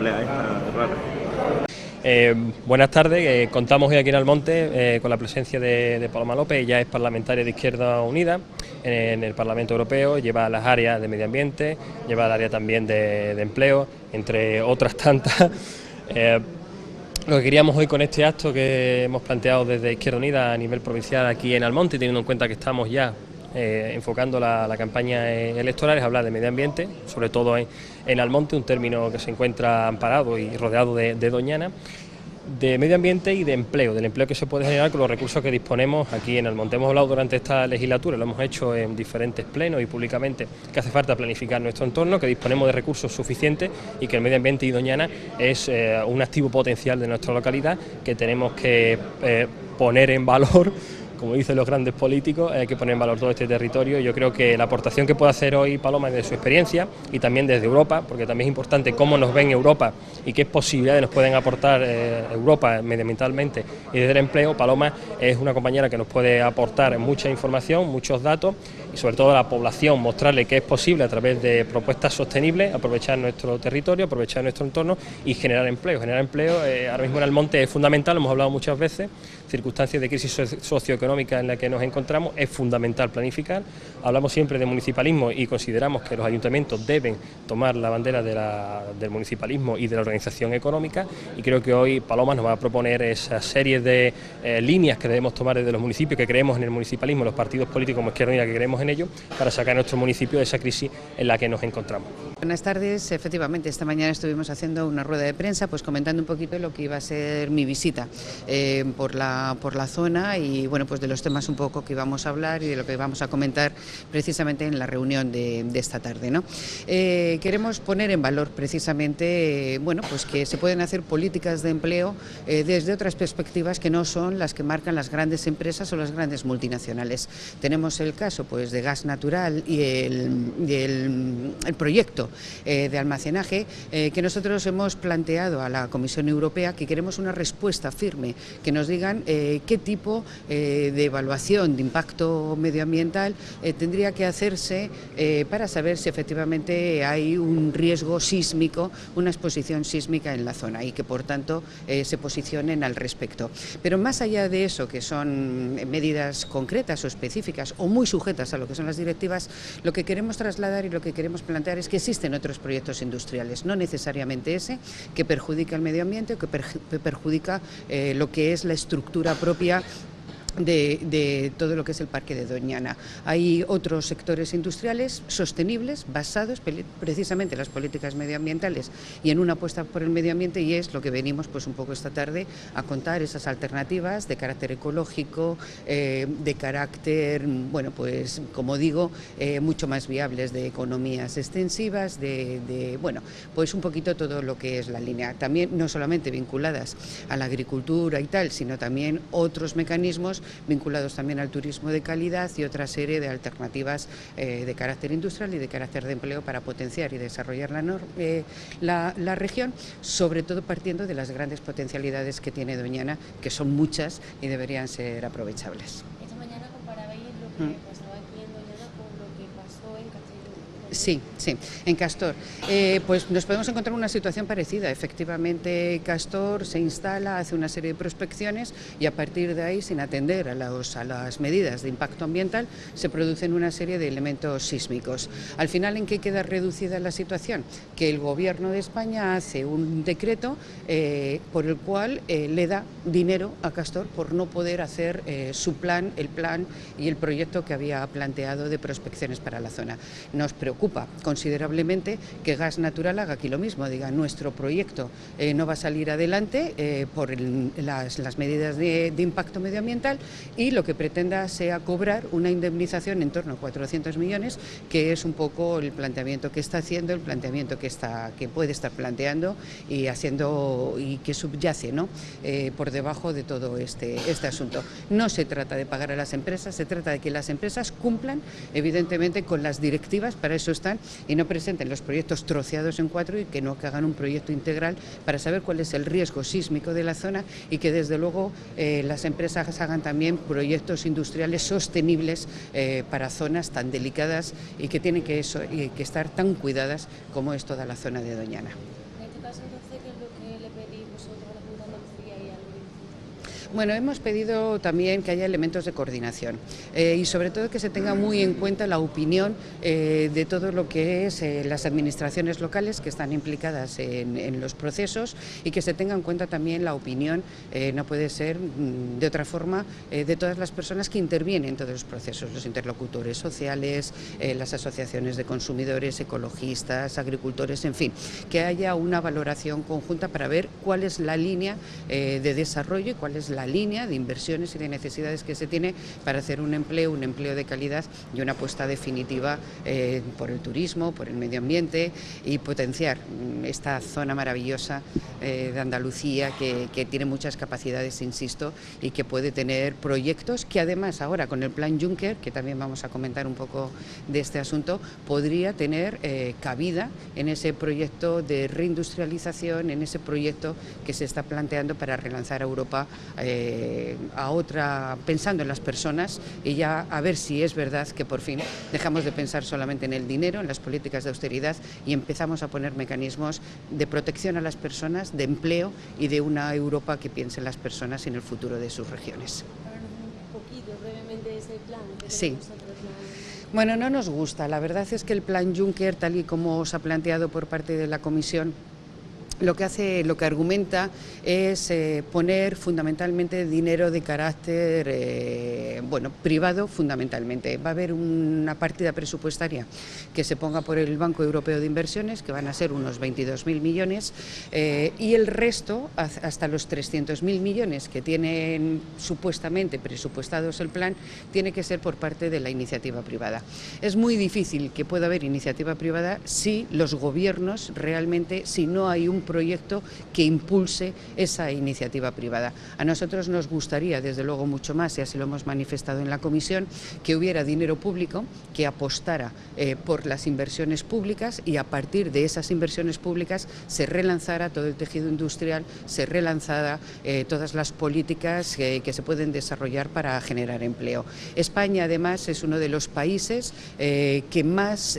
asamblea esta rara. Buenas tardes, contamos hoy aquí en Almonte con la presencia de Paloma López. Ella es parlamentaria de Izquierda Unida en el Parlamento Europeo, lleva las áreas de medio ambiente, lleva el área también de empleo, entre otras tantas. Lo que queríamos hoy con este acto que hemos planteado desde Izquierda Unida a nivel provincial aquí en Almonte, teniendo en cuenta que estamos ya enfocando la campaña electoral, es hablar de medio ambiente, sobre todo en Almonte, un término que se encuentra amparado y rodeado de Doñana, de medio ambiente y de empleo, del empleo que se puede generar con los recursos que disponemos aquí en Almonte. Hemos hablado durante esta legislatura, lo hemos hecho en diferentes plenos y públicamente, que hace falta planificar nuestro entorno, que disponemos de recursos suficientes y que el medio ambiente y Doñana es un activo potencial de nuestra localidad que tenemos que poner en valor. Como dicen los grandes políticos, hay que poner en valor todo este territorio y yo creo que la aportación que puede hacer hoy Paloma desde su experiencia y también desde Europa, porque también es importante cómo nos ven Europa y qué posibilidades nos pueden aportar Europa medioambientalmente y desde el empleo. Paloma es una compañera que nos puede aportar mucha información, muchos datos y sobre todo a la población mostrarle que es posible a través de propuestas sostenibles aprovechar nuestro territorio, aprovechar nuestro entorno y generar empleo. Generar empleo ahora mismo en Almonte es fundamental, lo hemos hablado muchas veces, circunstancias de crisis socioeconómica en la que nos encontramos, es fundamental planificar. Hablamos siempre de municipalismo y consideramos que los ayuntamientos deben tomar la bandera del municipalismo y de la organización económica y creo que hoy Paloma nos va a proponer esa serie de líneas que debemos tomar desde los municipios, que creemos en el municipalismo, los partidos políticos como Izquierda Unida que creemos en ello, para sacar a nuestro municipio de esa crisis en la que nos encontramos. Buenas tardes, efectivamente esta mañana estuvimos haciendo una rueda de prensa pues comentando un poquito lo que iba a ser mi visita por la zona y bueno pues de los temas un poco que íbamos a hablar y de lo que vamos a comentar precisamente en la reunión de esta tarde, ¿no? Queremos poner en valor precisamente bueno pues que se pueden hacer políticas de empleo desde otras perspectivas que no son las que marcan las grandes empresas o las grandes multinacionales. Tenemos el caso pues de gas natural y el proyecto de almacenaje que nosotros hemos planteado a la Comisión Europea, que queremos una respuesta firme, que nos digan qué tipo de evaluación de impacto medioambiental tendría que hacerse para saber si efectivamente hay un riesgo sísmico, una exposición sísmica en la zona y que por tanto se posicionen al respecto. Pero más allá de eso, que son medidas concretas o específicas o muy sujetas a lo que son las directivas, lo que queremos trasladar y lo que queremos plantear es que existen otros proyectos industriales, no necesariamente ese, que perjudica el medio ambiente o que perjudica lo que es la estructura propia de todo lo que es el Parque de Doñana. Hay otros sectores industriales sostenibles basados precisamente en las políticas medioambientales y en una apuesta por el medio ambiente y es lo que venimos pues un poco esta tarde a contar, esas alternativas de carácter ecológico, de carácter, bueno pues como digo, mucho más viables, de economías extensivas, bueno pues un poquito todo lo que es la línea, también no solamente vinculadas a la agricultura y tal, sino también otros mecanismos vinculados también al turismo de calidad y otra serie de alternativas de carácter industrial y de carácter de empleo para potenciar y desarrollar la región, sobre todo partiendo de las grandes potencialidades que tiene Doñana, que son muchas y deberían ser aprovechables. Esta mañana comparabais lo que pasaba aquí en Doñana con lo que pasó en Castellón. Sí, en Castor. Pues nos podemos encontrar una situación parecida. Efectivamente, Castor se instala, hace una serie de prospecciones y a partir de ahí, sin atender a las medidas de impacto ambiental, se producen una serie de elementos sísmicos. Al final, ¿en qué queda reducida la situación? Que el Gobierno de España hace un decreto por el cual le da dinero a Castor por no poder hacer su plan, el plan y el proyecto que había planteado de prospecciones para la zona. Nos preocupa considerablemente que Gas Natural haga aquí lo mismo, diga nuestro proyecto no va a salir adelante por las medidas de impacto medioambiental y lo que pretenda sea cobrar una indemnización en torno a 400 millones, que es un poco el planteamiento que está haciendo, el planteamiento que puede estar planteando y haciendo y que subyace, ¿no? Por debajo de todo este asunto. No se trata de pagar a las empresas, se trata de que las empresas cumplan evidentemente con las directivas, para eso están, y no presenten los proyectos troceados en cuatro y que no hagan un proyecto integral para saber cuál es el riesgo sísmico de la zona y que desde luego las empresas hagan también proyectos industriales sostenibles para zonas tan delicadas y que tienen que estar tan cuidadas como es toda la zona de Doñana. En este caso entonces Bueno, hemos pedido también que haya elementos de coordinación y sobre todo que se tenga muy en cuenta la opinión de todo lo que es las administraciones locales que están implicadas en los procesos y que se tenga en cuenta también la opinión, no puede ser de otra forma, de todas las personas que intervienen en todos los procesos, los interlocutores sociales, las asociaciones de consumidores, ecologistas, agricultores, en fin, que haya una valoración conjunta para ver cuál es la línea de desarrollo y cuál es la línea de inversiones y de necesidades que se tiene para hacer un empleo de calidad y una apuesta definitiva por el turismo, por el medio ambiente y potenciar esta zona maravillosa de Andalucía que tiene muchas capacidades, insisto, y que puede tener proyectos que además ahora con el plan Juncker, que también vamos a comentar un poco de este asunto, podría tener cabida en ese proyecto de reindustrialización, en ese proyecto que se está planteando para relanzar a Europa pensando en las personas y ya a ver si es verdad que por fin dejamos de pensar solamente en el dinero, en las políticas de austeridad y empezamos a poner mecanismos de protección a las personas, de empleo y de una Europa que piense en las personas y en el futuro de sus regiones. Un poquito, brevemente, ese plan. Sí. Bueno, no nos gusta. La verdad es que el plan Juncker, tal y como se ha planteado por parte de la Comisión, lo que argumenta es poner fundamentalmente dinero de carácter privado fundamentalmente. Va a haber una partida presupuestaria que se ponga por el Banco Europeo de Inversiones, que van a ser unos 22.000 millones, y el resto, hasta los 300.000 millones que tienen supuestamente presupuestados el plan, tiene que ser por parte de la iniciativa privada. Es muy difícil que pueda haber iniciativa privada si los gobiernos realmente, si no hay un proyecto que impulse esa iniciativa privada. A nosotros nos gustaría, desde luego, mucho más, y así lo hemos manifestado en la Comisión, que hubiera dinero público que apostara por las inversiones públicas y a partir de esas inversiones públicas se relanzara todo el tejido industrial, se relanzara todas las políticas que se pueden desarrollar para generar empleo. España, además, es uno de los países que más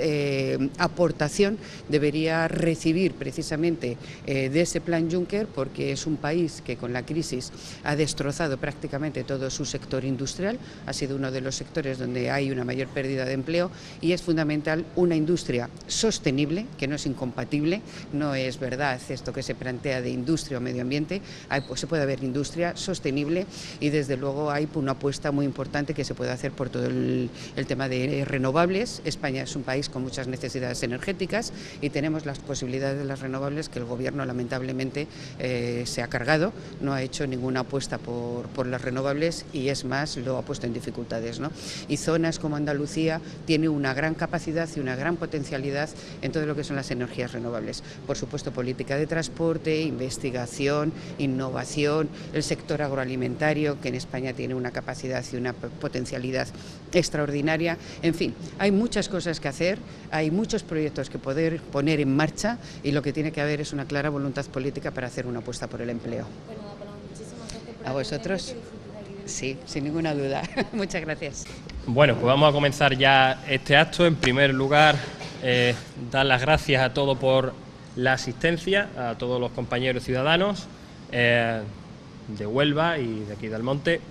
aportación debería recibir precisamente de ese plan Juncker, porque es un país que con la crisis ha destrozado prácticamente todo su sector industrial, ha sido uno de los sectores donde hay una mayor pérdida de empleo y es fundamental una industria sostenible, que no es incompatible, no es verdad esto que se plantea de industria o medio ambiente, pues se puede haber industria sostenible y desde luego hay una apuesta muy importante que se puede hacer por todo el tema de renovables. España es un país con muchas necesidades energéticas y tenemos las posibilidades de las renovables que el Gobierno lamentablemente se ha cargado, no ha hecho ninguna apuesta por las renovables y es más, lo ha puesto en dificultades, ¿no? Y zonas como Andalucía tiene una gran capacidad y una gran potencialidad en todo lo que son las energías renovables. Por supuesto, política de transporte, investigación, innovación, el sector agroalimentario, que en España tiene una capacidad y una potencialidad extraordinaria. En fin, hay muchas cosas que hacer, hay muchos proyectos que poder poner en marcha y lo que tiene que haber es una clara voluntad política para hacer una apuesta por el empleo. Muchísimas gracias por ¿A vosotros? Sí, sin ninguna duda. Muchas gracias. Bueno, pues vamos a comenzar ya este acto. En primer lugar, dar las gracias a todos por la asistencia, a todos los compañeros ciudadanos de Huelva y de aquí de Almonte,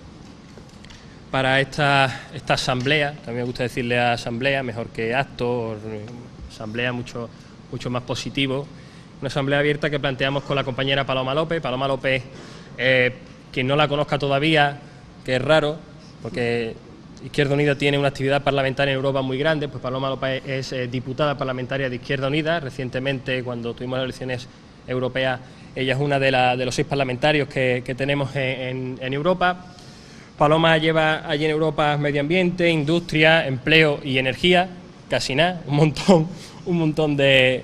para esta asamblea. También me gusta decirle asamblea, mejor que acto, asamblea mucho más positivo. Una asamblea abierta que planteamos con la compañera Paloma López. Paloma López, quien no la conozca todavía, que es raro, porque Izquierda Unida tiene una actividad parlamentaria en Europa muy grande, pues Paloma López es diputada parlamentaria de Izquierda Unida. Recientemente, cuando tuvimos las elecciones europeas, ella es una de los 6 parlamentarios que tenemos en Europa. Paloma lleva allí en Europa medio ambiente, industria, empleo y energía, casi nada, un montón de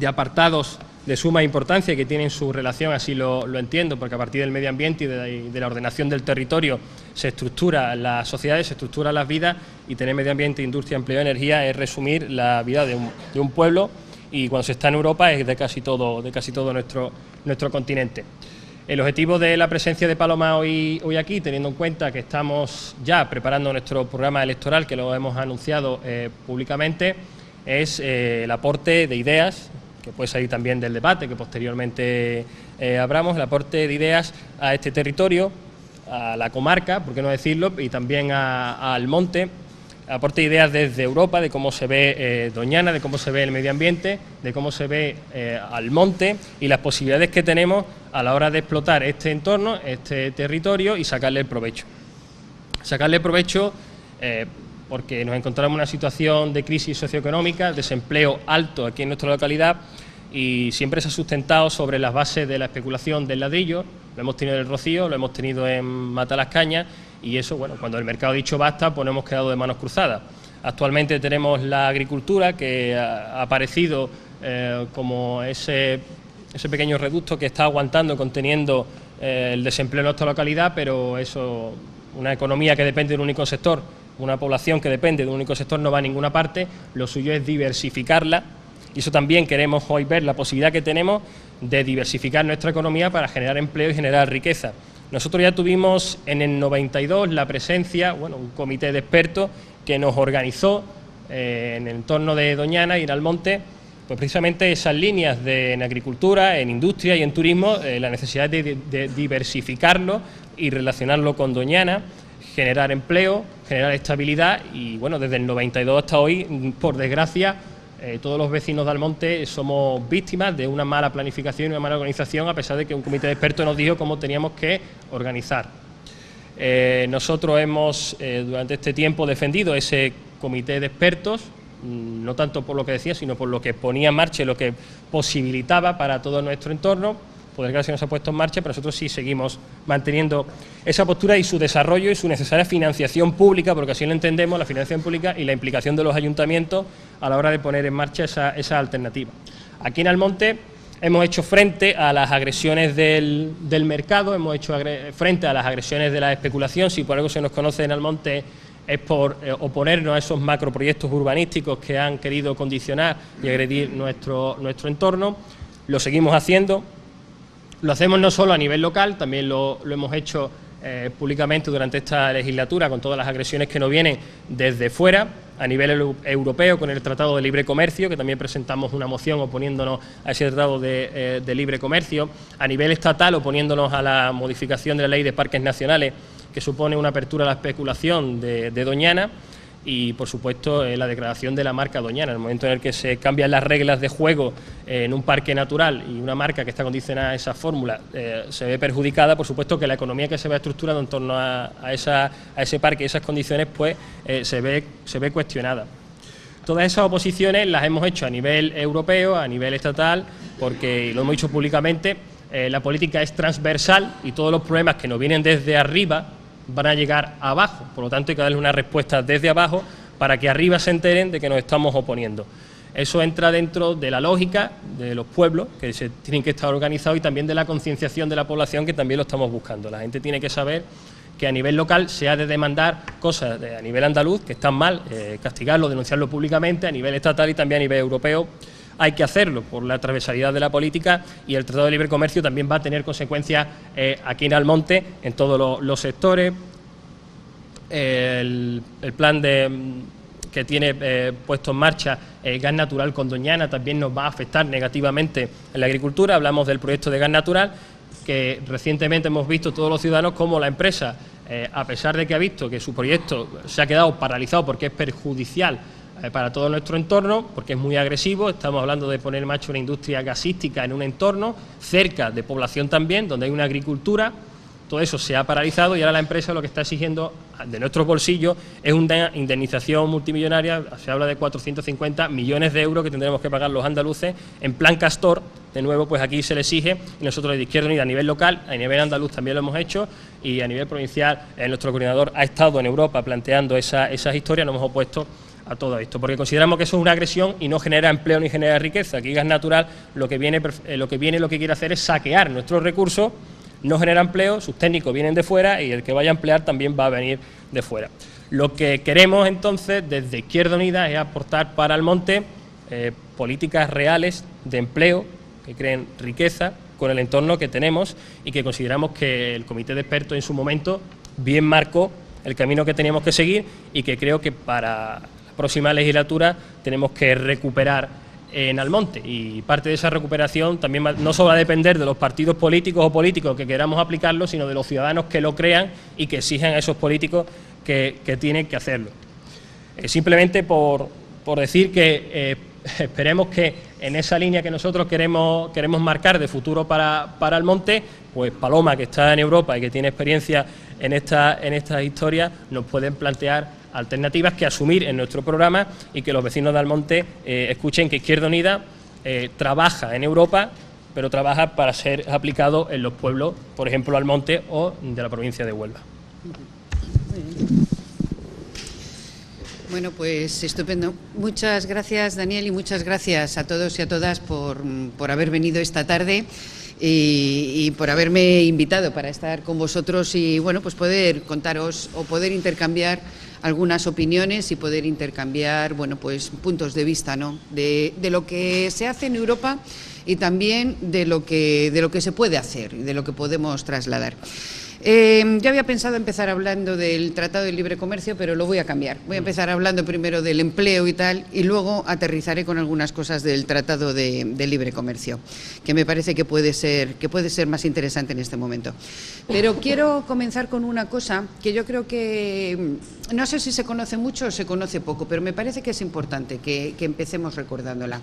apartados de suma importancia que tienen su relación, así lo entiendo, porque a partir del medio ambiente y de la ordenación del territorio se estructura las sociedades, se estructuran las vidas, y tener medio ambiente, industria, empleo, energía es resumir la vida de un pueblo, y cuando se está en Europa es de casi todo nuestro continente. El objetivo de la presencia de Paloma hoy aquí, teniendo en cuenta que estamos ya preparando nuestro programa electoral, que lo hemos anunciado públicamente, es el aporte de ideas, que puede salir también del debate que posteriormente abramos el aporte de ideas a este territorio, a la comarca, por qué no decirlo, y también a Almonte. Aporte ideas desde Europa de cómo se ve Doñana, de cómo se ve el medio ambiente, de cómo se ve Almonte y las posibilidades que tenemos a la hora de explotar este entorno, este territorio y sacarle el provecho. Sacarle el provecho porque nos encontramos en una situación de crisis socioeconómica, desempleo alto aquí en nuestra localidad y siempre se ha sustentado sobre las bases de la especulación del ladrillo. Lo hemos tenido en el Rocío, lo hemos tenido en Matalascañas y eso, bueno, cuando el mercado ha dicho basta, pues nos hemos quedado de manos cruzadas. Actualmente tenemos la agricultura que ha aparecido como ese pequeño reducto que está aguantando, conteniendo el desempleo en nuestra localidad, pero eso, una economía que depende de un único sector, una población que depende de un único sector no va a ninguna parte, lo suyo es diversificarla y eso también queremos hoy ver la posibilidad que tenemos de diversificar nuestra economía para generar empleo y generar riqueza. Nosotros ya tuvimos en el 92 la presencia, bueno, un comité de expertos que nos organizó en el entorno de Doñana y en Almonte, pues precisamente esas líneas en agricultura, en industria y en turismo, la necesidad de diversificarlo y relacionarlo con Doñana, generar empleo, generar estabilidad y bueno, desde el 92 hasta hoy, por desgracia, todos los vecinos de Almonte somos víctimas de una mala planificación y una mala organización, a pesar de que un comité de expertos nos dijo cómo teníamos que organizar. Nosotros hemos durante este tiempo defendido ese comité de expertos, no tanto por lo que decía, sino por lo que ponía en marcha y lo que posibilitaba para todo nuestro entorno. Por desgracia no se ha puesto en marcha, pero nosotros sí seguimos manteniendo esa postura y su desarrollo y su necesaria financiación pública, porque así lo entendemos, la financiación pública y la implicación de los ayuntamientos a la hora de poner en marcha esa alternativa. Aquí en Almonte hemos hecho frente a las agresiones del mercado, hemos hecho frente a las agresiones de la especulación. Si por algo se nos conoce en Almonte es por oponernos a esos macroproyectos urbanísticos que han querido condicionar y agredir nuestro entorno. Lo seguimos haciendo. Lo hacemos no solo a nivel local, también lo hemos hecho públicamente durante esta legislatura con todas las agresiones que nos vienen desde fuera, a nivel europeo con el Tratado de Libre Comercio, que también presentamos una moción oponiéndonos a ese Tratado de Libre Comercio, a nivel estatal oponiéndonos a la modificación de la Ley de Parques Nacionales, que supone una apertura a la especulación de Doñana, y por supuesto la declaración de la marca Doñana. En el momento en el que se cambian las reglas de juego en un parque natural y una marca que está condicionada a esa fórmula se ve perjudicada, por supuesto que la economía que se va estructurando en torno a ese parque y esas condiciones pues se ve cuestionada. Todas esas oposiciones las hemos hecho a nivel europeo, a nivel estatal, porque, lo hemos dicho públicamente, la política es transversal y todos los problemas que nos vienen desde arriba van a llegar abajo, por lo tanto hay que darle una respuesta desde abajo para que arriba se enteren de que nos estamos oponiendo. Eso entra dentro de la lógica de los pueblos, que se tienen que estar organizados, y también de la concienciación de la población, que también lo estamos buscando. La gente tiene que saber que a nivel local se ha de demandar cosas a nivel andaluz que están mal, castigarlo, denunciarlo públicamente, a nivel estatal y también a nivel europeo. Hay que hacerlo por la transversalidad de la política, y el Tratado de Libre Comercio también va a tener consecuencias aquí en Almonte en todos los sectores. El plan que tiene puesto en marcha gas natural con Doñana también nos va a afectar negativamente en la agricultura. Hablamos del proyecto de gas natural, que recientemente hemos visto todos los ciudadanos como la empresa, a pesar de que ha visto que su proyecto se ha quedado paralizado porque es perjudicial para todo nuestro entorno, porque es muy agresivo. Estamos hablando de poner en marcha una industria gasística en un entorno cerca de población también, donde hay una agricultura. Todo eso se ha paralizado y ahora la empresa lo que está exigiendo de nuestros bolsillos es una indemnización multimillonaria. Se habla de 450 millones de euros que tendremos que pagar los andaluces en plan Castor. De nuevo, pues aquí se le exige, y nosotros de Izquierda Unida a nivel local, a nivel andaluz también lo hemos hecho, y a nivel provincial nuestro coordinador ha estado en Europa planteando esas historias. Nos hemos opuesto a todo esto, porque consideramos que eso es una agresión y no genera empleo ni genera riqueza. Aquí Gas Natural lo que quiere hacer es saquear nuestros recursos, no genera empleo, sus técnicos vienen de fuera y el que vaya a emplear también va a venir de fuera. Lo que queremos entonces desde Izquierda Unida es aportar para Almonte políticas reales de empleo que creen riqueza con el entorno que tenemos, y que consideramos que el comité de expertos en su momento bien marcó el camino que teníamos que seguir, y que creo que para la próxima legislatura tenemos que recuperar en Almonte, y parte de esa recuperación también no solo va a depender de los partidos políticos o políticos que queramos aplicarlo, sino de los ciudadanos que lo crean y que exijan a esos políticos que tienen que hacerlo. Simplemente por decir que esperemos que en esa línea que nosotros queremos marcar de futuro para Almonte, pues Paloma, que está en Europa y que tiene experiencia en esta historia, nos pueden plantear alternativas que asumir en nuestro programa, y que los vecinos de Almonte escuchen que Izquierda Unida trabaja en Europa, pero trabaja para ser aplicado en los pueblos, por ejemplo Almonte o de la provincia de Huelva. Bueno, pues estupendo. Muchas gracias, Daniel, y muchas gracias a todos y a todas por haber venido esta tarde y por haberme invitado para estar con vosotros y, bueno, pues poder contaros o poder intercambiar algunas opiniones y poder intercambiar, bueno, pues puntos de vista, ¿no?, de lo que se hace en Europa y también de lo que se puede hacer y de lo que podemos trasladar. Yo había pensado empezar hablando del Tratado de Libre Comercio, pero lo voy a cambiar. Voy a empezar hablando primero del empleo y tal, y luego aterrizaré con algunas cosas del Tratado de Libre Comercio, que me parece que puede ser más interesante en este momento. Pero quiero comenzar con una cosa que yo creo que no sé si se conoce mucho o se conoce poco, pero me parece que es importante que empecemos recordándola.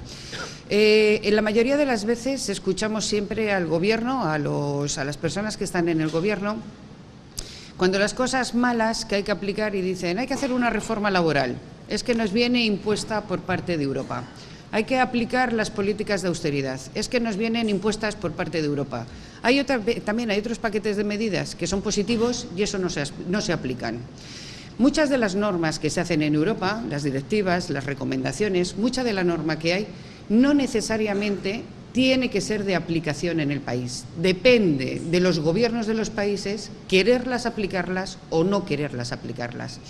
En la mayoría de las veces escuchamos siempre al Gobierno, a las personas que están en el Gobierno, cuando las cosas malas que hay que aplicar, y dicen, hay que hacer una reforma laboral, es que nos viene impuesta por parte de Europa. Hay que aplicar las políticas de austeridad, es que nos vienen impuestas por parte de Europa. También hay otros paquetes de medidas que son positivos y eso no se aplican. Muchas de las normas que se hacen en Europa, las directivas, las recomendaciones, mucha de la norma que hay, no necesariamente tiene que ser de aplicación en el país. Depende de los gobiernos de los países quererlas aplicarlas o no quererlas aplicarlas.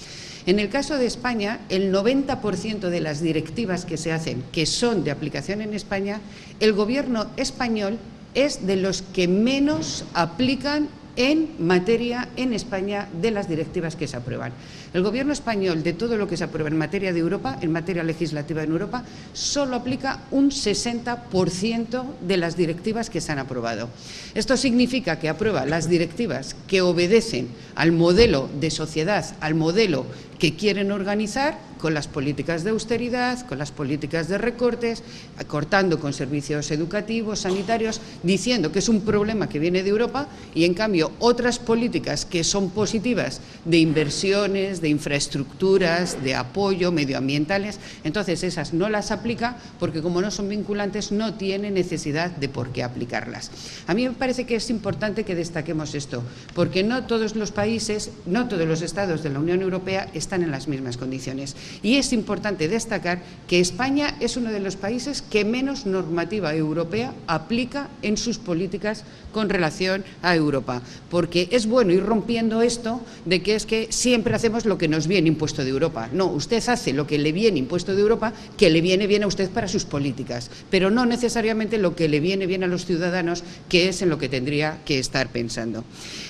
En el caso de España, el 90% de las directivas que se hacen, que son de aplicación en España, el gobierno español es de los que menos aplican en materia en España de las directivas que se aprueban. El Gobierno español, de todo lo que se aprueba en materia de Europa, en materia legislativa en Europa, solo aplica un 60% de las directivas que se han aprobado. Esto significa que aprueba las directivas que obedecen al modelo de sociedad, al modelo que quieren organizar, con las políticas de austeridad, con las políticas de recortes, cortando con servicios educativos, sanitarios, diciendo que es un problema que viene de Europa, y en cambio otras políticas que son positivas de inversiones, de infraestructuras, de apoyo, medioambientales, entonces esas no las aplica porque como no son vinculantes no tiene necesidad de por qué aplicarlas. A mí me parece que es importante que destaquemos esto, porque no todos los países, no todos los estados de la Unión Europea están en las mismas condiciones. Y es importante destacar que España es uno de los países que menos normativa europea aplica en sus políticas con relación a Europa, porque es bueno ir rompiendo esto de que es que siempre hacemos lo que nos viene impuesto de Europa. No, usted hace lo que le viene impuesto de Europa, que le viene bien a usted para sus políticas, pero no necesariamente lo que le viene bien a los ciudadanos, que es en lo que tendría que estar pensando.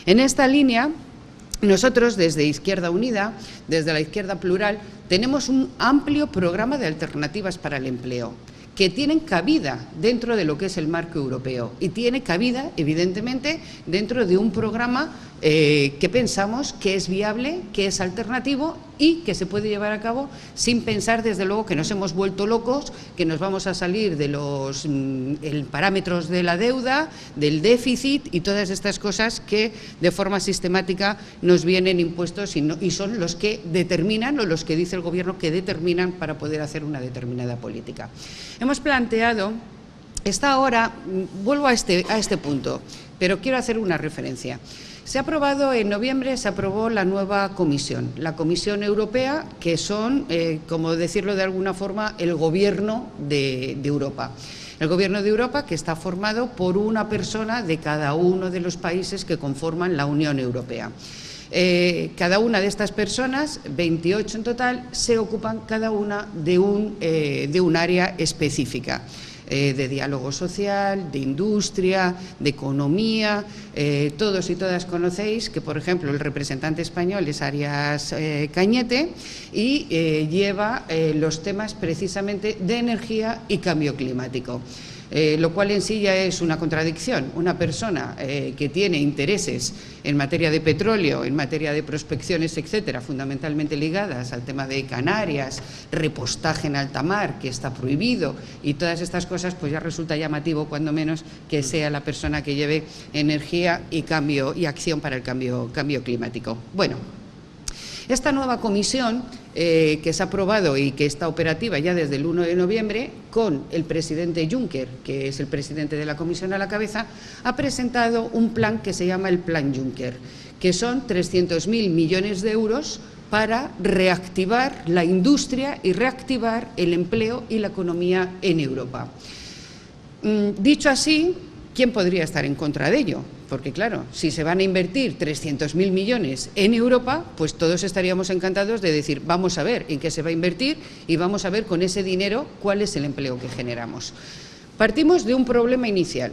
En esta línea, nosotros desde Izquierda Unida, desde la Izquierda Plural, tenemos un amplio programa de alternativas para el empleo que tienen cabida dentro de lo que es el marco europeo y tiene cabida, evidentemente, dentro de un programa que pensamos que es viable, que es alternativo y que se puede llevar a cabo sin pensar, desde luego, que nos hemos vuelto locos, que nos vamos a salir de los parámetros de la deuda, del déficit y todas estas cosas que de forma sistemática nos vienen impuestos y son los que determinan, o los que dice el Gobierno que determinan para poder hacer una determinada política. Hemos planteado, vuelvo a este punto, pero quiero hacer una referencia. Se ha aprobado en noviembre, se aprobó la nueva Comisión, la Comisión Europea, que son, como decirlo de alguna forma, el Gobierno de Europa. El Gobierno de Europa, que está formado por una persona de cada uno de los países que conforman la Unión Europea. Cada una de estas personas, 28 en total, se ocupan cada una de un área específica. de diálogo social, de industria, de economía. Todos y todas conocéis que, por ejemplo, el representante español es Arias Cañete y lleva los temas precisamente de energía y cambio climático. Lo cual en sí ya es una contradicción. Una persona que tiene intereses en materia de petróleo, en materia de prospecciones, etcétera, fundamentalmente ligadas al tema de Canarias, repostaje en alta mar, que está prohibido, y todas estas cosas, pues ya resulta llamativo, cuando menos, que sea la persona que lleve energía y cambio y acción para el cambio climático. Bueno, esta nueva comisión que se ha aprobado y que está operativa ya desde el 1 de noviembre, con el presidente Juncker, que es el presidente de la comisión a la cabeza, ha presentado un plan que se llama el Plan Juncker, que son 300.000 millones de euros para reactivar la industria y reactivar el empleo y la economía en Europa. Dicho así, ¿quién podría estar en contra de ello? Porque claro, si se van a invertir 300.000 millones en Europa, pues todos estaríamos encantados de decir, vamos a ver en qué se va a invertir y vamos a ver con ese dinero cuál es el empleo que generamos. Partimos de un problema inicial.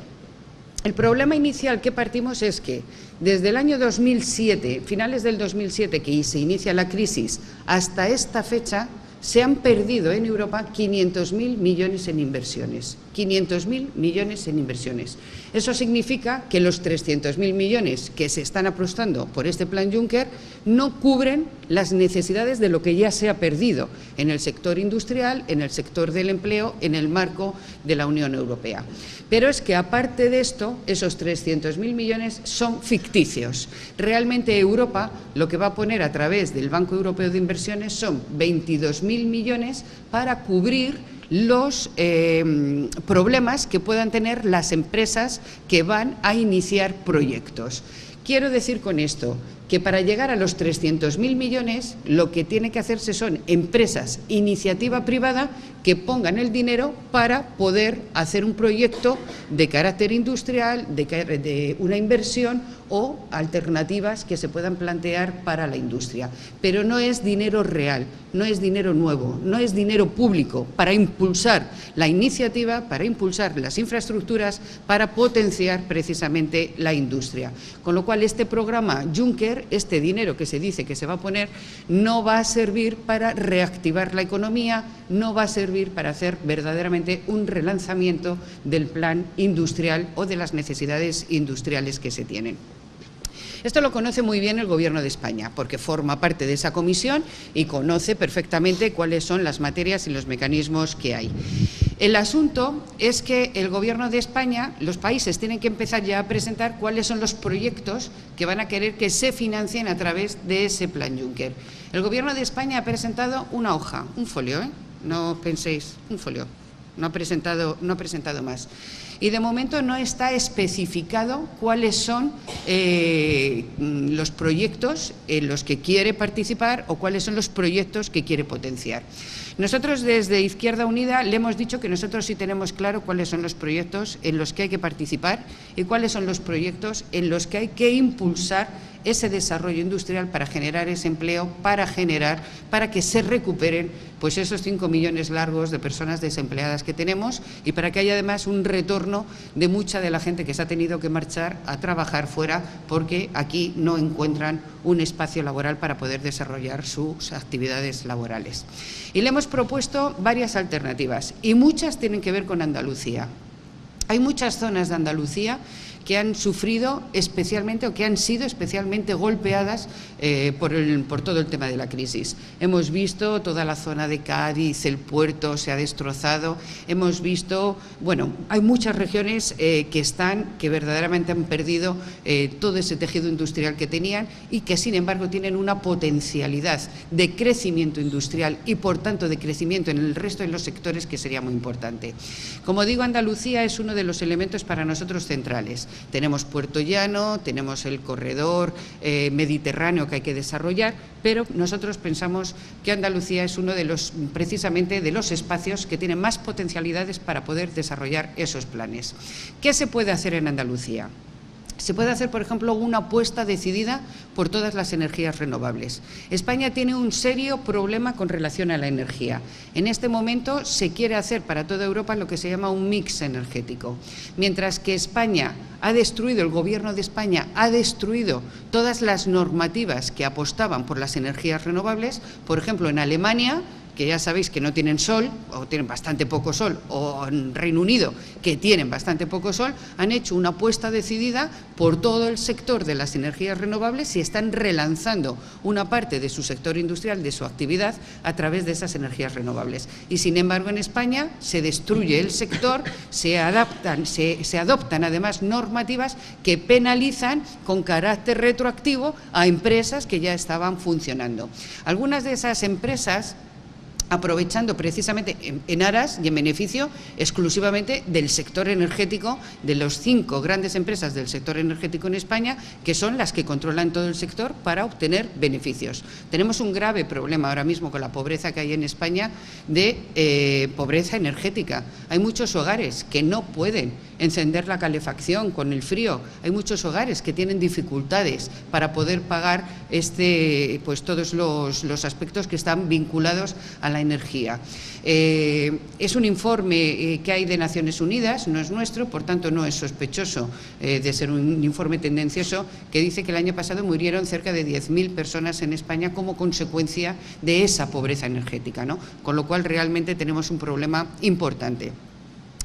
El problema inicial que partimos es que desde el año 2007, finales del 2007, que se inicia la crisis, hasta esta fecha, se han perdido en Europa 500.000 millones en inversiones. 500.000 millones en inversiones. Eso significa que los 300.000 millones que se están apostando por este plan Juncker no cubren las necesidades de lo que ya se ha perdido en el sector industrial, en el sector del empleo, en el marco de la Unión Europea. Pero es que, aparte de esto, esos 300.000 millones son ficticios. Realmente Europa lo que va a poner a través del Banco Europeo de Inversiones son 22.000 millones para cubrir los problemas que puedan tener las empresas que van a iniciar proyectos. Quiero decir con esto que para llegar a los 300.000 millones lo que tiene que hacerse son empresas, iniciativa privada, que pongan el dinero para poder hacer un proyecto de carácter industrial, de una inversión o alternativas que se puedan plantear para la industria. Pero no es dinero real, no es dinero nuevo, no es dinero público para impulsar la iniciativa, para impulsar las infraestructuras, para potenciar precisamente la industria. Con lo cual, este programa Juncker, este dinero que se dice que se va a poner, no va a servir para reactivar la economía, no va a servir para hacer verdaderamente un relanzamiento del plan industrial o de las necesidades industriales que se tienen. Esto lo conoce muy bien el Gobierno de España, porque forma parte de esa comisión y conoce perfectamente cuáles son las materias y los mecanismos que hay. El asunto es que el Gobierno de España, los países tienen que empezar ya a presentar cuáles son los proyectos que van a querer que se financien a través de ese plan Juncker. El Gobierno de España ha presentado una hoja, un folio, no penséis, un folio, no ha presentado más. Y de momento no está especificado cuáles son los proyectos en los que quiere participar o cuáles son los proyectos que quiere potenciar. Nosotros desde Izquierda Unida le hemos dicho que nosotros sí tenemos claro cuáles son los proyectos en los que hay que participar y cuáles son los proyectos en los que hay que impulsar ese desarrollo industrial para generar ese empleo, para que se recuperen pues esos 5 millones largos de personas desempleadas que tenemos y para que haya además un retorno de mucha de la gente que se ha tenido que marchar a trabajar fuera porque aquí no encuentran un espacio laboral para poder desarrollar sus actividades laborales. Y le hemos propuesto varias alternativas y muchas tienen que ver con Andalucía. Hay muchas zonas de Andalucía que han sufrido especialmente o que han sido especialmente golpeadas por todo el tema de la crisis. Hemos visto toda la zona de Cádiz, el puerto se ha destrozado, hemos visto, bueno, hay muchas regiones que verdaderamente han perdido todo ese tejido industrial que tenían y que sin embargo tienen una potencialidad de crecimiento industrial y por tanto de crecimiento en el resto de los sectores que sería muy importante. Como digo, Andalucía es uno de los elementos para nosotros centrales. Tenemos Puerto Llano, tenemos el corredor mediterráneo que hay que desarrollar, pero nosotros pensamos que Andalucía es uno de los, precisamente, de los espacios que tienen más potencialidades para poder desarrollar esos planes. ¿Qué se puede hacer en Andalucía? se puede hacer, por ejemplo, una apuesta decidida por todas las energías renovables. España tiene un serio problema con relación a la energía. En este momento se quiere hacer para toda Europa lo que se llama un mix energético. Mientras que España ha destruido, el Gobierno de España ha destruido todas las normativas que apostaban por las energías renovables. Por ejemplo, en Alemania, que ya sabéis que no tienen sol, o tienen bastante poco sol, o en Reino Unido, que tienen bastante poco sol, han hecho una apuesta decidida por todo el sector de las energías renovables y están relanzando una parte de su sector industrial, de su actividad, a través de esas energías renovables. Y sin embargo, en España se destruye el sector, se adoptan además normativas que penalizan con carácter retroactivo a empresas que ya estaban funcionando. Algunas de esas empresas, aprovechando precisamente en aras y en beneficio exclusivamente del sector energético, de las 5 grandes empresas del sector energético en España, que son las que controlan todo el sector para obtener beneficios. Tenemos un grave problema ahora mismo con la pobreza que hay en España de pobreza energética. Hay muchos hogares que no pueden encender la calefacción con el frío. Hay muchos hogares que tienen dificultades para poder pagar pues todos los aspectos que están vinculados a la energía. Es un informe que hay de Naciones Unidas, no es nuestro, por tanto no es sospechoso de ser un informe tendencioso, que dice que el año pasado murieron cerca de 10.000 personas en España como consecuencia de esa pobreza energética, ¿no? Con lo cual realmente tenemos un problema importante.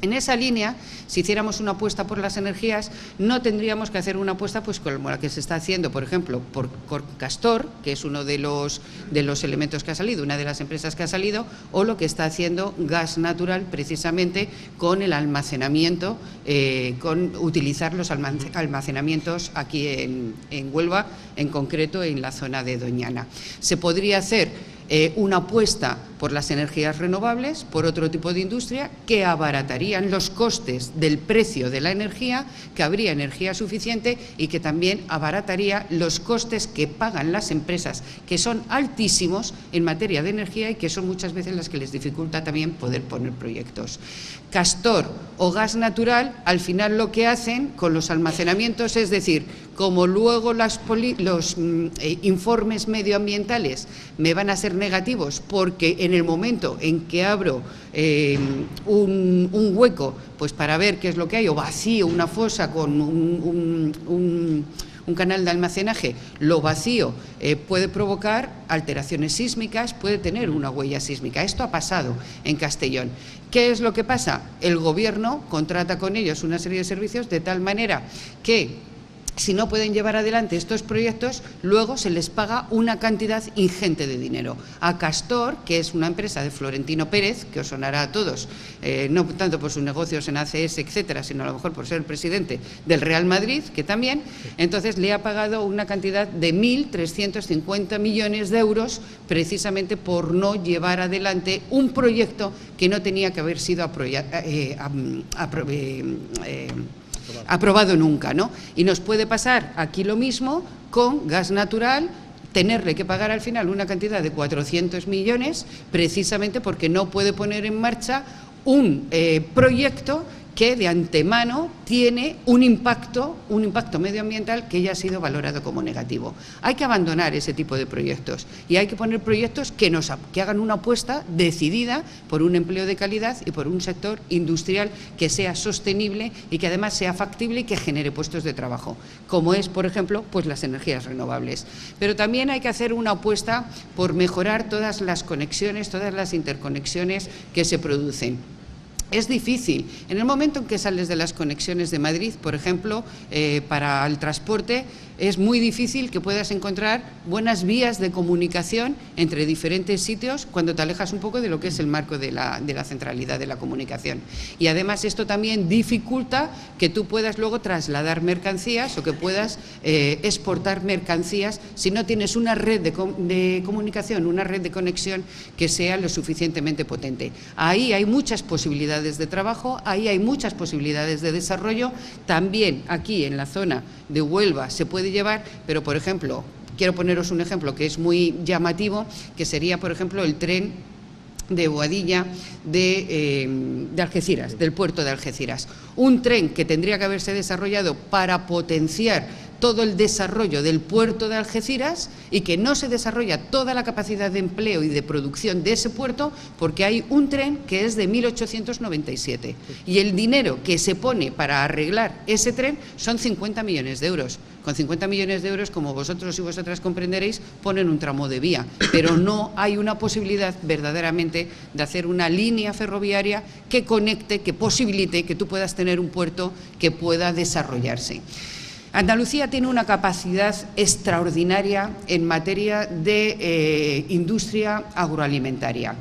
En esa línea, si hiciéramos una apuesta por las energías, no tendríamos que hacer una apuesta pues como la que se está haciendo, por ejemplo, por Castor, que es uno de los elementos que ha salido, una de las empresas que ha salido, o lo que está haciendo Gas Natural, precisamente con el almacenamiento, con utilizar los almacenamientos aquí en Huelva, en concreto en la zona de Doñana. Se podría hacer una apuesta por las energías renovables, por otro tipo de industria, que abaratarían los costes del precio de la energía, que habría energía suficiente y que también abarataría los costes que pagan las empresas, que son altísimos en materia de energía y que son muchas veces las que les dificulta también poder poner proyectos. Castor o Gas Natural, al final lo que hacen con los almacenamientos es decir, como luego los informes medioambientales me van a ser negativos porque en el momento en que abro un hueco pues para ver qué es lo que hay, o vacío una fosa con un canal de almacenaje, lo vacío, puede provocar alteraciones sísmicas, puede tener una huella sísmica. Esto ha pasado en Castellón. ¿Qué es lo que pasa? El Gobierno contrata con ellos una serie de servicios de tal manera que, si no pueden llevar adelante estos proyectos, luego se les paga una cantidad ingente de dinero. A Castor, que es una empresa de Florentino Pérez, que os sonará a todos, no tanto por sus negocios en ACS, etcétera, sino a lo mejor por ser el presidente del Real Madrid, que también, entonces le ha pagado una cantidad de 1.350 millones de euros precisamente por no llevar adelante un proyecto que no tenía que haber sido aprobado nunca, ¿no? Y nos puede pasar aquí lo mismo con Gas Natural, tenerle que pagar al final una cantidad de 400 millones precisamente porque no puede poner en marcha un proyecto que de antemano tiene un impacto medioambiental que ya ha sido valorado como negativo. Hay que abandonar ese tipo de proyectos y hay que poner proyectos que hagan una apuesta decidida por un empleo de calidad y por un sector industrial que sea sostenible y que además sea factible y que genere puestos de trabajo, como es, por ejemplo, pues las energías renovables. Pero también hay que hacer una apuesta por mejorar todas las conexiones, todas las interconexiones que se producen. Es difícil. En el momento en que sales de las conexiones de Madrid, por ejemplo, para el transporte, es muy difícil que puedas encontrar buenas vías de comunicación entre diferentes sitios cuando te alejas un poco de lo que es el marco de la centralidad de la comunicación. Y además esto también dificulta que tú puedas luego trasladar mercancías o que puedas exportar mercancías si no tienes una red de comunicación, una red de conexión que sea lo suficientemente potente. Ahí hay muchas posibilidades de trabajo, ahí hay muchas posibilidades de desarrollo. También aquí en la zona de Huelva se puede llevar, pero por ejemplo, quiero poneros un ejemplo que es muy llamativo, que sería por ejemplo el tren de Boadilla, de Algeciras, del puerto de Algeciras. Un tren que tendría que haberse desarrollado para potenciar todo el desarrollo del puerto de Algeciras y que no se desarrolla toda la capacidad de empleo y de producción de ese puerto porque hay un tren que es de 1897 y el dinero que se pone para arreglar ese tren son 50 millones de euros. Con 50 millones de euros, como vosotros y vosotras comprenderéis, ponen un tramo de vía, pero no hay una posibilidad verdaderamente de hacer una línea ferroviaria que conecte, que posibilite que tú puedas tener un puerto que pueda desarrollarse. Andalucía tiene una capacidad extraordinaria en materia de industria agroalimentaria.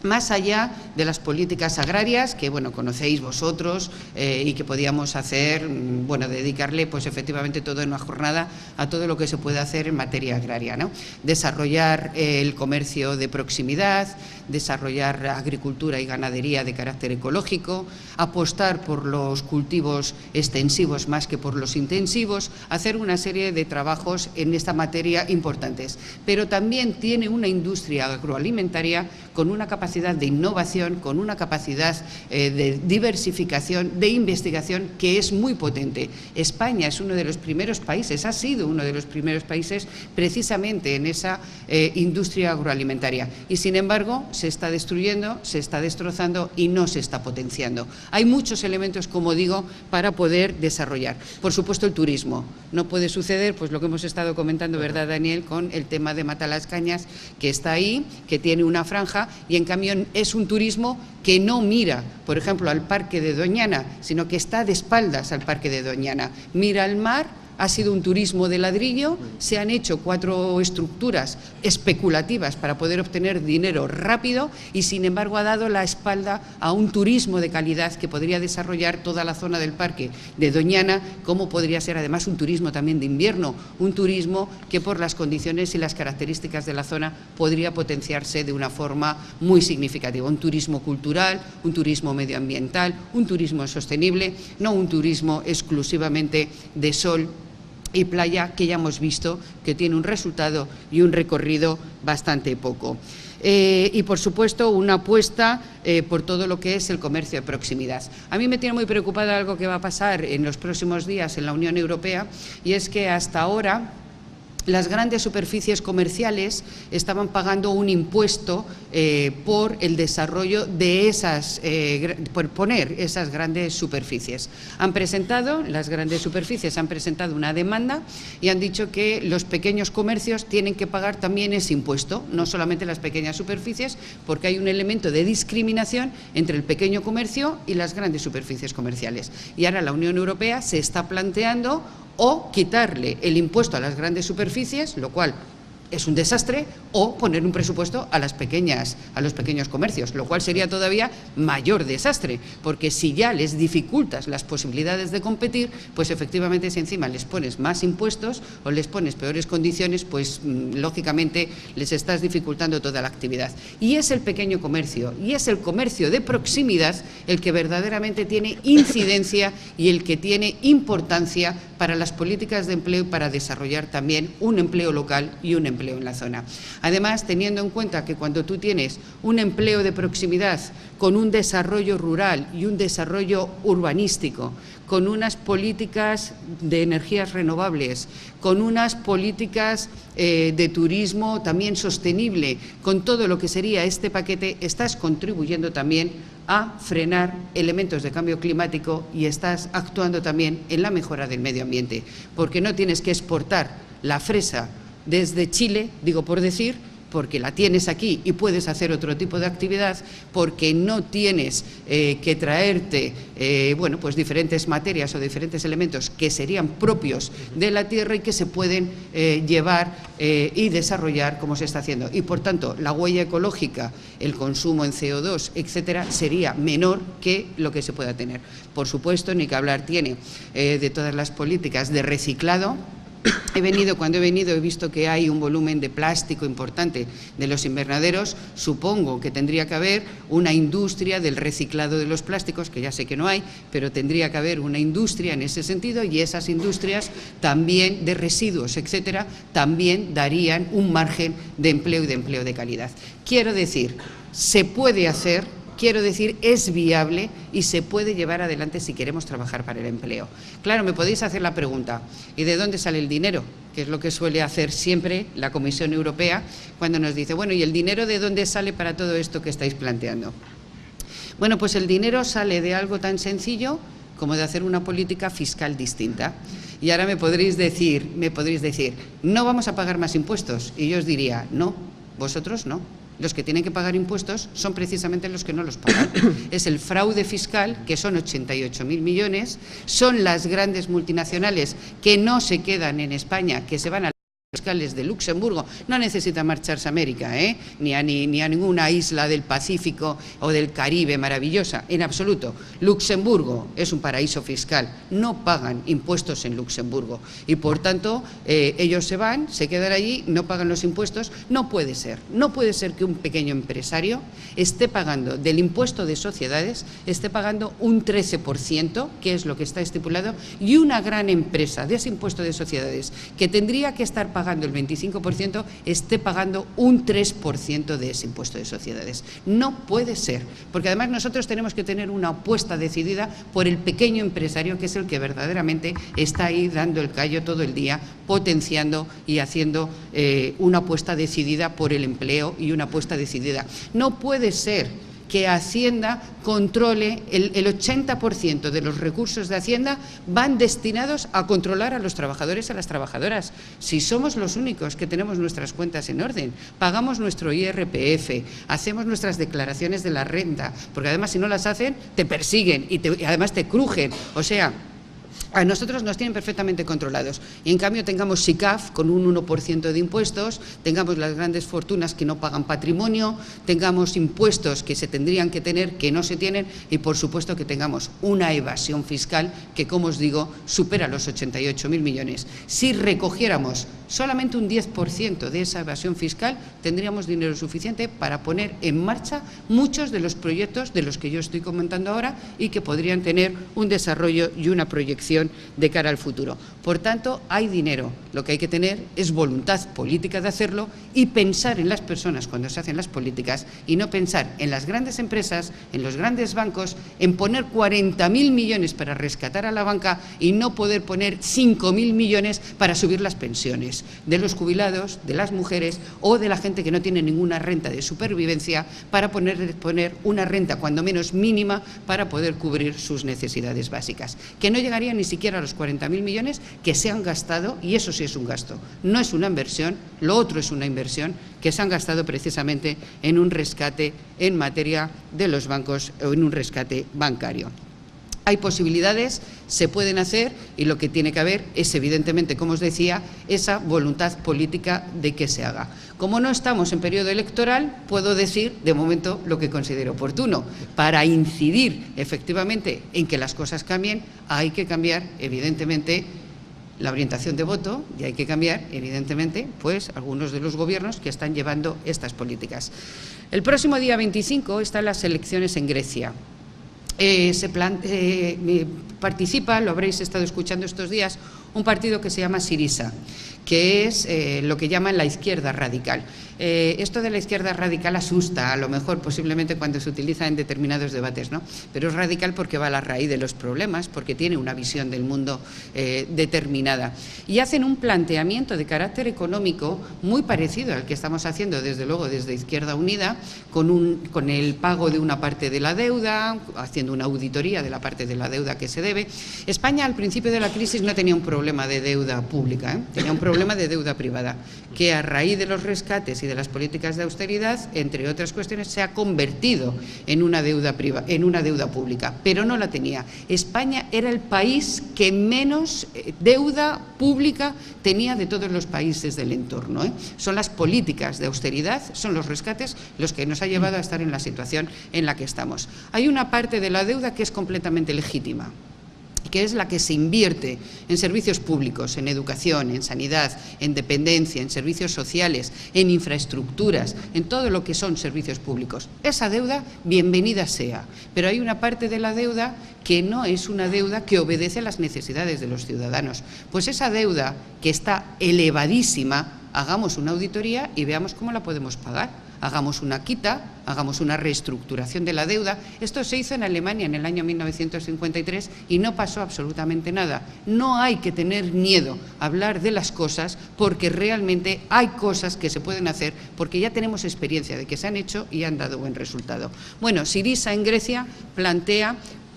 Más allá de las políticas agrarias, que bueno, conocéis vosotros y que podíamos hacer, bueno, dedicarle pues efectivamente toda una jornada a todo lo que se puede hacer en materia agraria, ¿no? Desarrollar el comercio de proximidad, desarrollar agricultura y ganadería de carácter ecológico, apostar por los cultivos extensivos más que por los intensivos, hacer una serie de trabajos en esta materia importantes. Pero también tiene una industria agroalimentaria con una capacidad de innovación, con una capacidad de diversificación, de investigación que es muy potente. España es uno de los primeros países, ha sido uno de los primeros países precisamente en esa industria agroalimentaria y sin embargo se está destruyendo, se está destrozando y no se está potenciando. Hay muchos elementos, como digo, para poder desarrollar. Por supuesto el turismo. No puede suceder pues lo que hemos estado comentando, ¿verdad, Daniel?, con el tema de Matalascañas, que está ahí, que tiene una franja y en cambio es un turismo que no mira, por ejemplo, al Parque de Doñana, sino que está de espaldas al Parque de Doñana. Mira al mar. Ha sido un turismo de ladrillo, se han hecho 4 estructuras especulativas para poder obtener dinero rápido y sin embargo ha dado la espalda a un turismo de calidad que podría desarrollar toda la zona del Parque de Doñana, como podría ser además un turismo también de invierno, un turismo que por las condiciones y las características de la zona podría potenciarse de una forma muy significativa. Un turismo cultural, un turismo medioambiental, un turismo sostenible, no un turismo exclusivamente de sol y playa, que ya hemos visto que tiene un resultado y un recorrido bastante poco. Y por supuesto una apuesta por todo lo que es el comercio de proximidad. A mí me tiene muy preocupada algo que va a pasar en los próximos días en la Unión Europea y es que hasta ahora las grandes superficies comerciales estaban pagando un impuesto por el desarrollo de esas, por poner esas grandes superficies. Las grandes superficies han presentado una demanda y han dicho que los pequeños comercios tienen que pagar también ese impuesto, no solamente las pequeñas superficies, porque hay un elemento de discriminación entre el pequeño comercio y las grandes superficies comerciales. Y ahora la Unión Europea se está planteando o quitarle el impuesto a las grandes superficies, lo cual es un desastre, o poner un presupuesto a los pequeños comercios, lo cual sería todavía mayor desastre, porque si ya les dificultas las posibilidades de competir, pues efectivamente si encima les pones más impuestos o les pones peores condiciones, pues lógicamente les estás dificultando toda la actividad. Y es el pequeño comercio, y es el comercio de proximidad el que verdaderamente tiene incidencia y el que tiene importancia para las políticas de empleo y para desarrollar también un empleo local y un empleo en la zona. Además, teniendo en cuenta que cuando tú tienes un empleo de proximidad con un desarrollo rural y un desarrollo urbanístico, con unas políticas de energías renovables, con unas políticas de turismo también sostenible, con todo lo que sería este paquete, estás contribuyendo también a frenar elementos de cambio climático y estás actuando también en la mejora del medio ambiente, porque no tienes que exportar la fresa desde Chile, digo por decir, porque la tienes aquí y puedes hacer otro tipo de actividad, porque no tienes que traerte bueno, pues diferentes materias o diferentes elementos que serían propios de la tierra y que se pueden llevar y desarrollar como se está haciendo. Y por tanto, la huella ecológica, el consumo en CO2, etcétera, sería menor que lo que se pueda tener. Por supuesto, ni que hablar tiene de todas las políticas de reciclado Cuando he venido he visto que hay un volumen de plástico importante de los invernaderos. Supongo que tendría que haber una industria del reciclado de los plásticos, que ya sé que no hay, pero tendría que haber una industria en ese sentido, y esas industrias también de residuos, etcétera, también darían un margen de empleo y de empleo de calidad. Quiero decir, se puede hacer. Quiero decir, es viable y se puede llevar adelante si queremos trabajar para el empleo. Claro, me podéis hacer la pregunta, ¿y de dónde sale el dinero? Que es lo que suele hacer siempre la Comisión Europea cuando nos dice, bueno, ¿y el dinero de dónde sale para todo esto que estáis planteando? Bueno, pues el dinero sale de algo tan sencillo como de hacer una política fiscal distinta. Y ahora me podréis decir, no vamos a pagar más impuestos. Y yo os diría, no, vosotros no. Los que tienen que pagar impuestos son precisamente los que no los pagan. Es el fraude fiscal, que son 88.000 millones, son las grandes multinacionales que no se quedan en España, que se van a fiscales de Luxemburgo. No necesita marcharse a América, ni a ninguna isla del Pacífico o del Caribe maravillosa, en absoluto. Luxemburgo es un paraíso fiscal, no pagan impuestos en Luxemburgo y por tanto ellos se van, se quedan allí, no pagan los impuestos. No puede ser que un pequeño empresario esté pagando del impuesto de sociedades, esté pagando un 13%, que es lo que está estipulado, y una gran empresa de ese impuesto de sociedades, que tendría que estar pagando el 25%, esté pagando un 3% de ese impuesto de sociedades. No puede ser, porque además nosotros tenemos que tener una apuesta decidida por el pequeño empresario, que es el que verdaderamente está ahí dando el callo todo el día, potenciando y haciendo una apuesta decidida por el empleo y una apuesta decidida. No puede ser que Hacienda controle el 80% de los recursos de Hacienda van destinados a controlar a los trabajadores y a las trabajadoras. Si somos los únicos que tenemos nuestras cuentas en orden, pagamos nuestro IRPF, hacemos nuestras declaraciones de la renta, porque además si no las hacen te persiguen y además te crujen, o sea, a nosotros nos tienen perfectamente controlados y en cambio tengamos SICAF con un 1% de impuestos, tengamos las grandes fortunas que no pagan patrimonio, tengamos impuestos que se tendrían que tener que no se tienen y por supuesto que tengamos una evasión fiscal que, como os digo, supera los 88.000 millones. Si recogiéramos solamente un 10% de esa evasión fiscal, tendríamos dinero suficiente para poner en marcha muchos de los proyectos de los que yo estoy comentando ahora y que podrían tener un desarrollo y una proyección de cara al futuro. Por tanto, hay dinero. Lo que hay que tener es voluntad política de hacerlo y pensar en las personas cuando se hacen las políticas y no pensar en las grandes empresas, en los grandes bancos, en poner 40.000 millones para rescatar a la banca y no poder poner 5.000 millones para subir las pensiones de los jubilados, de las mujeres o de la gente que no tiene ninguna renta de supervivencia, para poner una renta cuando menos mínima para poder cubrir sus necesidades básicas, que no llegarían ni siquiera a los 40.000 millones que se han gastado, y eso sí es un gasto, no es una inversión, lo otro es una inversión que se han gastado precisamente en un rescate en materia de los bancos o en un rescate bancario. Hay posibilidades, se pueden hacer y lo que tiene que haber es, evidentemente, como os decía, esa voluntad política de que se haga. Como no estamos en periodo electoral, puedo decir de momento lo que considero oportuno. Para incidir efectivamente en que las cosas cambien, hay que cambiar, evidentemente, la orientación de voto y hay que cambiar, evidentemente, pues algunos de los gobiernos que están llevando estas políticas. El próximo día 25 están las elecciones en Grecia. Participa, lo habréis estado escuchando estos días, un partido que se llama Syriza, que es lo que llaman la izquierda radical. Esto de la izquierda radical asusta, a lo mejor posiblemente cuando se utiliza en determinados debates, ¿no? Pero es radical porque va a la raíz de los problemas, porque tiene una visión del mundo determinada. Y hacen un planteamiento de carácter económico muy parecido al que estamos haciendo, desde luego, desde Izquierda Unida, con el pago de una parte de la deuda, haciendo una auditoría de la parte de la deuda que se debe. España, al principio de la crisis, no tenía un problema de deuda pública, tenía un problema de deuda privada, que a raíz de los rescates y de las políticas de austeridad, entre otras cuestiones, se ha convertido en una deuda pública, pero no la tenía. España era el país que menos deuda pública tenía de todos los países del entorno. Son las políticas de austeridad, son los rescates los que nos ha llevado a estar en la situación en la que estamos. Hay una parte de la deuda que es completamente legítima. que es la que se invierte en servicios públicos, en educación, en sanidad, en dependencia, en servicios sociales, en infraestructuras, en todo lo que son servicios públicos. Esa deuda, bienvenida sea, pero hay una parte de la deuda que no es una deuda que obedece a las necesidades de los ciudadanos. Pues esa deuda, que está elevadísima, hagamos una auditoría y veamos cómo la podemos pagar. Hagamos una quita, hagamos una reestructuración de la deuda. Esto se hizo en Alemania en el año 1953 y no pasó absolutamente nada. No hay que tener miedo a hablar de las cosas, porque realmente hay cosas que se pueden hacer, porque ya tenemos experiencia de que se han hecho y han dado buen resultado. Bueno, Syriza en Grecia plantea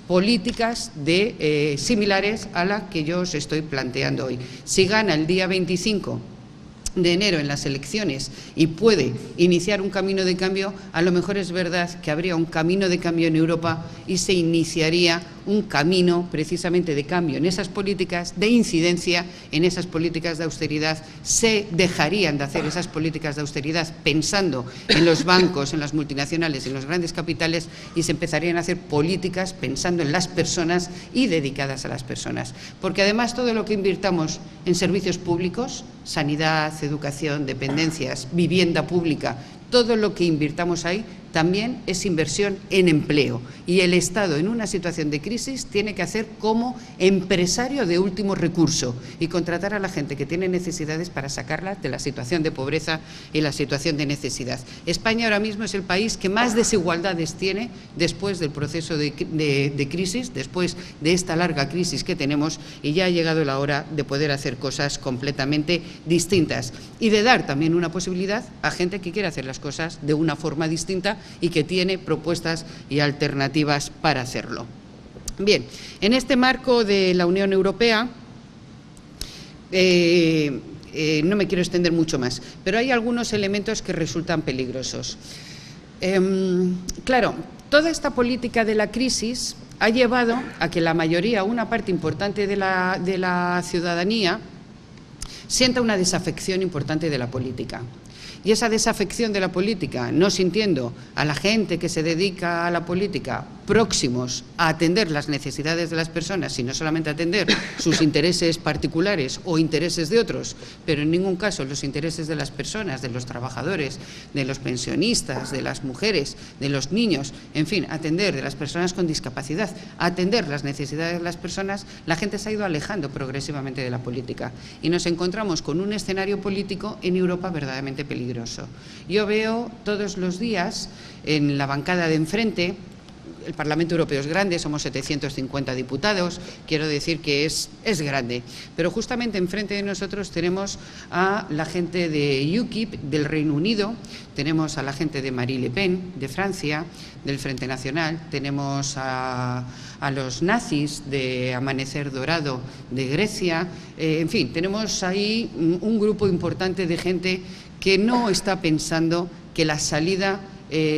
políticas similares a la que yo os estoy planteando hoy. Si gana el día 25 de enero en las elecciones y puede iniciar un camino de cambio, a lo mejor es verdad que habría un camino de cambio en Europa y se iniciaría un camino precisamente de cambio en esas políticas, de incidencia en esas políticas de austeridad. Se dejarían de hacer esas políticas de austeridad pensando en los bancos, en las multinacionales, en los grandes capitales, y se empezarían a hacer políticas pensando en las personas y dedicadas a las personas. Porque además todo lo que invirtamos en servicios públicos, sanidad, educación, dependencias, vivienda pública, todo lo que invirtamos ahí también es inversión en empleo, y el Estado en una situación de crisis tiene que hacer como empresario de último recurso y contratar a la gente que tiene necesidades para sacarla de la situación de pobreza y la situación de necesidad. España ahora mismo es el país que más desigualdades tiene después del proceso de crisis, después de esta larga crisis que tenemos, y ya ha llegado la hora de poder hacer cosas completamente distintas y de dar también una posibilidad a gente que quiere hacer las cosas de una forma distinta y que tiene propuestas y alternativas para hacerlo. Bien, en este marco de la Unión Europea, no me quiero extender mucho más, pero hay algunos elementos que resultan peligrosos. Claro, toda esta política de la crisis ha llevado a que la mayoría, una parte importante de la ciudadanía, sienta una desafección importante de la política. Y esa desafección de la política, no sintiendo a la gente que se dedica a la política próximos a atender las necesidades de las personas, sino solamente a atender sus intereses particulares o intereses de otros, pero en ningún caso los intereses de las personas, de los trabajadores, de los pensionistas, de las mujeres, de los niños, en fin, atender de las personas con discapacidad, atender las necesidades de las personas, la gente se ha ido alejando progresivamente de la política y nos encontramos con un escenario político en Europa verdaderamente peligroso. Yo veo todos los días en la bancada de enfrente. El Parlamento Europeo es grande, somos 750 diputados, quiero decir que es grande, pero justamente enfrente de nosotros tenemos a la gente de UKIP del Reino Unido, tenemos a la gente de Marine Le Pen de Francia, del Frente Nacional, tenemos a los nazis de Amanecer Dorado de Grecia, en fin, tenemos ahí un grupo importante de gente que no está pensando que la salida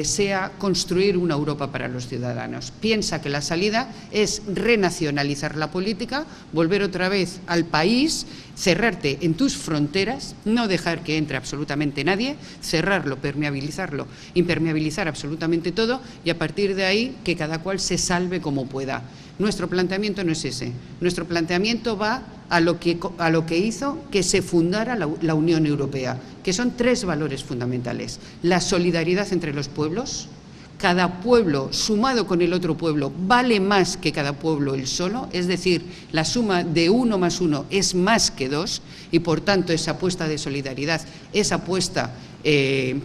sea construir una Europa para los ciudadanos. Piensa que la salida es renacionalizar la política, volver otra vez al país, cerrarte en tus fronteras, no dejar que entre absolutamente nadie, cerrarlo, permeabilizarlo, impermeabilizar absolutamente todo y a partir de ahí que cada cual se salve como pueda. Nuestro planteamiento no es ese. Nuestro planteamiento va a lo que hizo que se fundara la Unión Europea, que son tres valores fundamentales: la solidaridad entre los pueblos. Cada pueblo sumado con el otro pueblo vale más que cada pueblo el solo, es decir, la suma de 1 más 1 es más que 2 y por tanto esa apuesta de solidaridad, esa apuesta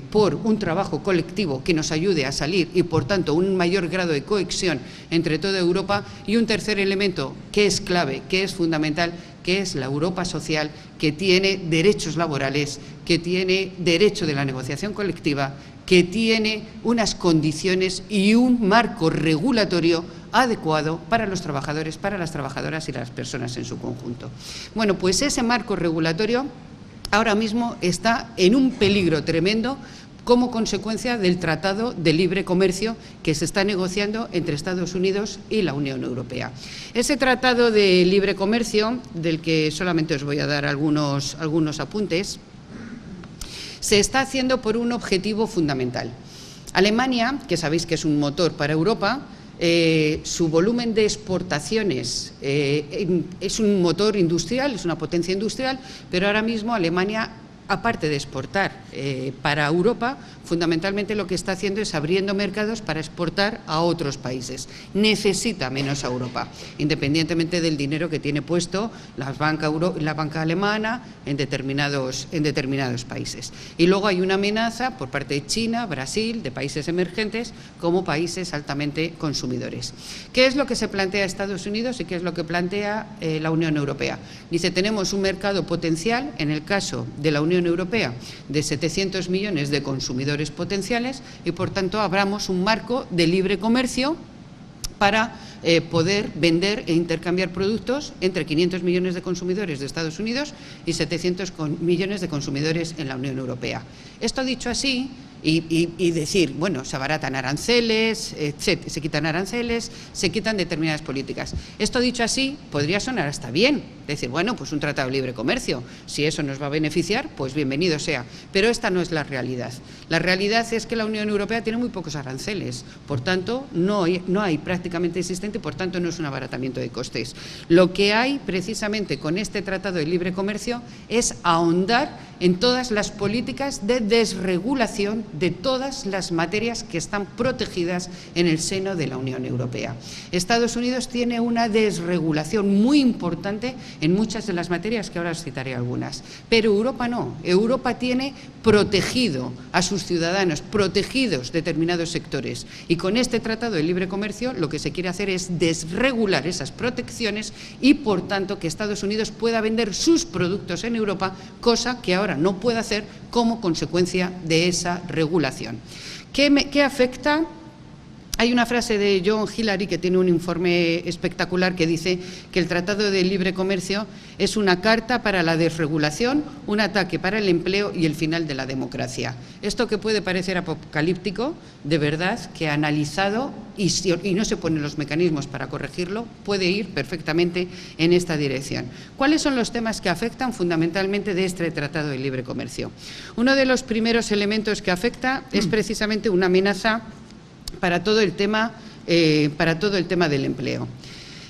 por un trabajo colectivo que nos ayude a salir y por tanto un mayor grado de cohesión entre toda Europa. Y un tercer elemento que es clave, que es fundamental, que es la Europa social, que tiene derechos laborales, que tiene derecho de la negociación colectiva, que tiene unas condiciones y un marco regulatorio adecuado para los trabajadores, para las trabajadoras y las personas en su conjunto. Bueno, pues ese marco regulatorio ahora mismo está en un peligro tremendo como consecuencia del Tratado de Libre Comercio que se está negociando entre Estados Unidos y la Unión Europea. Ese Tratado de Libre Comercio, del que solamente os voy a dar algunos apuntes, se está haciendo por un objetivo fundamental. Alemania, que sabéis que es un motor para Europa, su volumen de exportaciones es un motor industrial, es una potencia industrial, pero ahora mismo Alemania, aparte de exportar para Europa, fundamentalmente lo que está haciendo es abriendo mercados para exportar a otros países. Necesita menos a Europa, independientemente del dinero que tiene puesto la banca alemana en determinados países. Y luego hay una amenaza por parte de China, Brasil, de países emergentes, como países altamente consumidores. ¿Qué es lo que se plantea Estados Unidos y qué es lo que plantea la Unión Europea? Dice, tenemos un mercado potencial, en el caso de la Unión Europea, de 700 millones de consumidores potenciales y, por tanto, abramos un marco de libre comercio para poder vender e intercambiar productos entre 500 millones de consumidores de Estados Unidos y 700 millones de consumidores en la Unión Europea. Esto dicho así, y decir, bueno, se abaratan aranceles, se quitan aranceles, se quitan determinadas políticas. Esto dicho así, podría sonar hasta bien, decir, bueno, pues un tratado de libre comercio, si eso nos va a beneficiar, pues bienvenido sea. Pero esta no es la realidad. La realidad es que la Unión Europea tiene muy pocos aranceles, por tanto, no hay prácticamente existente, por tanto, no es un abaratamiento de costes. Lo que hay precisamente con este tratado de libre comercio es ahondar en todas las políticas de desregulación de todas las materias que están protegidas en el seno de la Unión Europea. Estados Unidos tiene una desregulación muy importante en muchas de las materias, que ahora os citaré algunas, pero Europa no. Europa tiene protegido a sus ciudadanos, protegidos determinados sectores, y con este tratado de libre comercio lo que se quiere hacer es desregular esas protecciones y, por tanto, que Estados Unidos pueda vender sus productos en Europa, cosa que ahora no puede hacer como consecuencia de esa regulación. ¿Qué afecta? Hay una frase de John Hillary que tiene un informe espectacular que dice que el Tratado de Libre Comercio es una carta para la desregulación, un ataque para el empleo y el final de la democracia. Esto, que puede parecer apocalíptico, de verdad que analizado y no se ponen los mecanismos para corregirlo, puede ir perfectamente en esta dirección. ¿Cuáles son los temas que afectan fundamentalmente de este Tratado de Libre Comercio? Uno de los primeros elementos que afecta es precisamente una amenaza para todo el tema del empleo.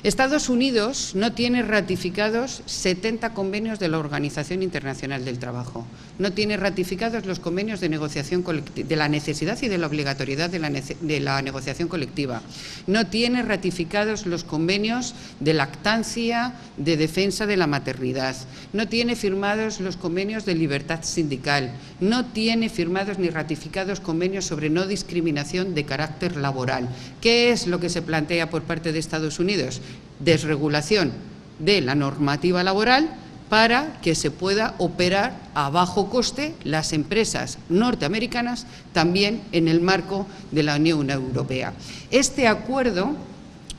Estados Unidos no tiene ratificados 70 convenios de la Organización Internacional del Trabajo. No tiene ratificados los convenios de negociación colectiva, de la necesidad y de la obligatoriedad de la negociación colectiva. No tiene ratificados los convenios de lactancia, de defensa de la maternidad. No tiene firmados los convenios de libertad sindical. No tiene firmados ni ratificados convenios sobre no discriminación de carácter laboral. ¿Qué es lo que se plantea por parte de Estados Unidos? Desregulación de la normativa laboral para que se pueda operar a bajo coste las empresas norteamericanas también en el marco de la Unión Europea. Este acuerdo,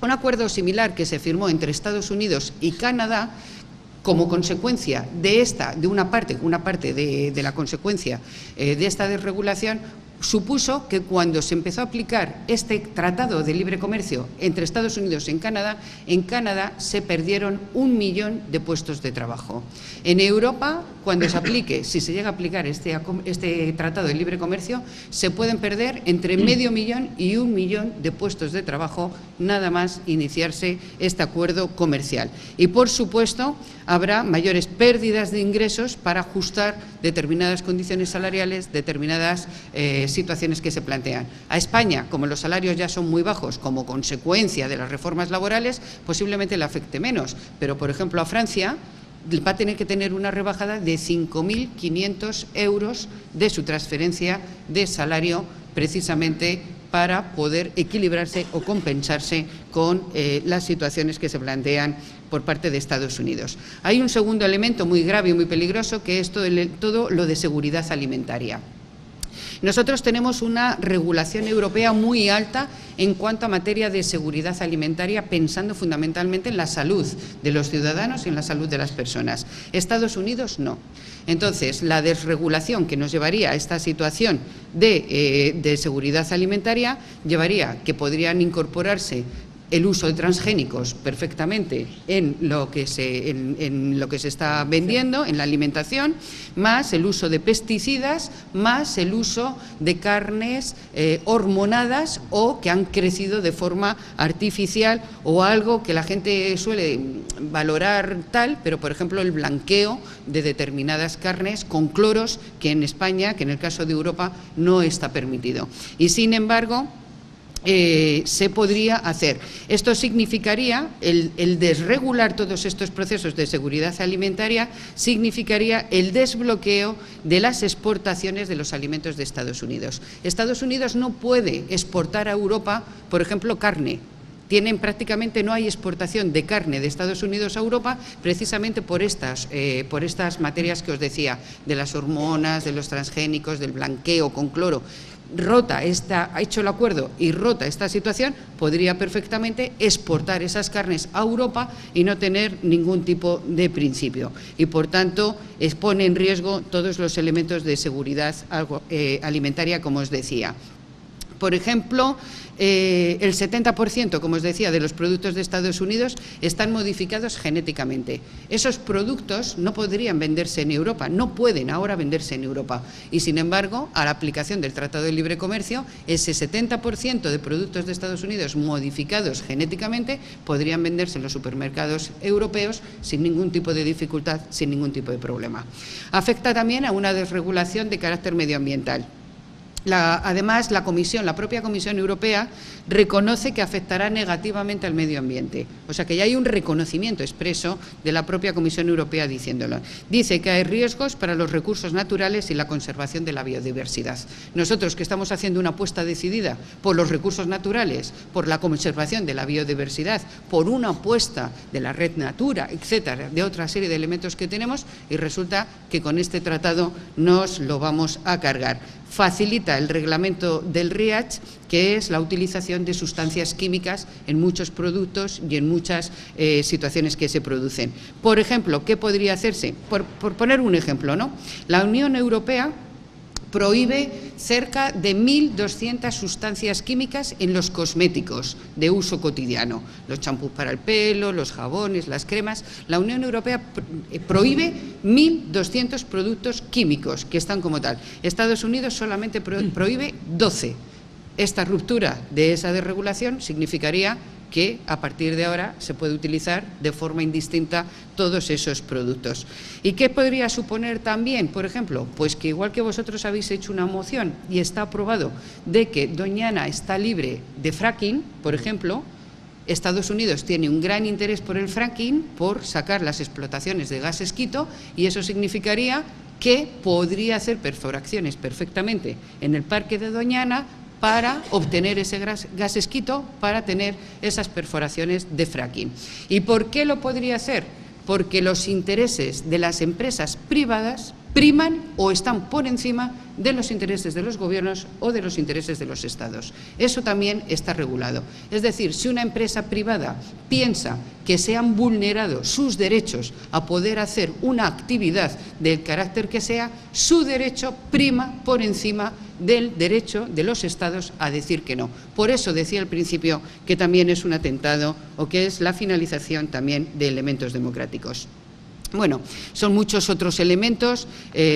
un acuerdo similar que se firmó entre Estados Unidos y Canadá, como consecuencia de una parte de la consecuencia de esta desregulación, supuso que cuando se empezó a aplicar este tratado de libre comercio entre Estados Unidos y en Canadá se perdieron 1 millón de puestos de trabajo. En Europa, cuando se aplique, si se llega a aplicar este tratado de libre comercio, se pueden perder entre 500.000 y 1 millón de puestos de trabajo nada más iniciarse este acuerdo comercial. Y, por supuesto, habrá mayores pérdidas de ingresos para ajustar determinadas condiciones salariales, determinadas situaciones que se plantean. A España, como los salarios ya son muy bajos como consecuencia de las reformas laborales, posiblemente le afecte menos, pero, por ejemplo, a Francia va a tener que tener una rebajada de 5.500 euros de su transferencia de salario, precisamente para poder equilibrarse o compensarse con las situaciones que se plantean por parte de Estados Unidos. Hay un segundo elemento muy grave y muy peligroso, que es todo lo de seguridad alimentaria. Nosotros tenemos una regulación europea muy alta en cuanto a materia de seguridad alimentaria, pensando fundamentalmente en la salud de los ciudadanos y en la salud de las personas. Estados Unidos no. Entonces, la desregulación que nos llevaría a esta situación de seguridad alimentaria llevaría que podrían incorporarse el uso de transgénicos perfectamente en lo que se está vendiendo, en la alimentación, más el uso de pesticidas, más el uso de carnes hormonadas o que han crecido de forma artificial, o algo que la gente suele valorar tal, pero por ejemplo el blanqueo de determinadas carnes con cloros, que en España, que en el caso de Europa, no está permitido. Y sin embargo, se podría hacer. Esto significaría, el desregular todos estos procesos de seguridad alimentaria, significaría el desbloqueo de las exportaciones de los alimentos de Estados Unidos. Estados Unidos no puede exportar a Europa, por ejemplo, carne. Prácticamente no hay exportación de carne de Estados Unidos a Europa, precisamente por estas materias que os decía, de las hormonas, de los transgénicos, del blanqueo con cloro. Ha hecho el acuerdo y rota esta situación, podría perfectamente exportar esas carnes a Europa y no tener ningún tipo de principio. Y por tanto, pone en riesgo todos los elementos de seguridad alimentaria, como os decía. Por ejemplo, el 70%, como os decía, de los productos de Estados Unidos están modificados genéticamente. Esos productos no podrían venderse en Europa, no pueden ahora venderse en Europa. Y sin embargo, a la aplicación del Tratado de Libre Comercio, ese 70% de productos de Estados Unidos modificados genéticamente podrían venderse en los supermercados europeos sin ningún tipo de dificultad, sin ningún tipo de problema. Afecta también a una desregulación de carácter medioambiental. Además, la propia Comisión Europea reconoce que afectará negativamente al medio ambiente. O sea que ya hay un reconocimiento expreso de la propia Comisión Europea diciéndolo. Dice que hay riesgos para los recursos naturales y la conservación de la biodiversidad. Nosotros, que estamos haciendo una apuesta decidida por los recursos naturales, por la conservación de la biodiversidad, por una apuesta de la red Natura, etcétera, de otra serie de elementos que tenemos, y resulta que con este tratado nos lo vamos a cargar. Facilita el reglamento del REACH, que es la utilización de sustancias químicas en muchos productos y en muchas situaciones que se producen. Por ejemplo, ¿qué podría hacerse? Por poner un ejemplo, ¿no? La Unión Europea prohíbe cerca de 1.200 sustancias químicas en los cosméticos de uso cotidiano, los champús para el pelo, los jabones, las cremas. La Unión Europea prohíbe 1.200 productos químicos que están como tal. Estados Unidos solamente prohíbe 12. Esta ruptura de esa desregulación significaría que a partir de ahora se puede utilizar de forma indistinta todos esos productos. ¿Y qué podría suponer también, por ejemplo? Pues que igual que vosotros habéis hecho una moción y está aprobado de que Doñana está libre de fracking, por ejemplo, Estados Unidos tiene un gran interés por el fracking, por sacar las explotaciones de gas esquisto, y eso significaría que podría hacer perforaciones perfectamente en el parque de Doñana para obtener ese gas esquisto, para tener esas perforaciones de fracking. ¿Y por qué lo podría hacer? Porque los intereses de las empresas privadas priman o están por encima de los intereses de los gobiernos o de los intereses de los estados. Eso también está regulado. Es decir, si una empresa privada piensa que se han vulnerado sus derechos a poder hacer una actividad del carácter que sea, su derecho prima por encima del derecho de los estados a decir que no. Por eso decía al principio que también es un atentado, o que es la finalización también de elementos democráticos. Bueno, son muchos otros elementos,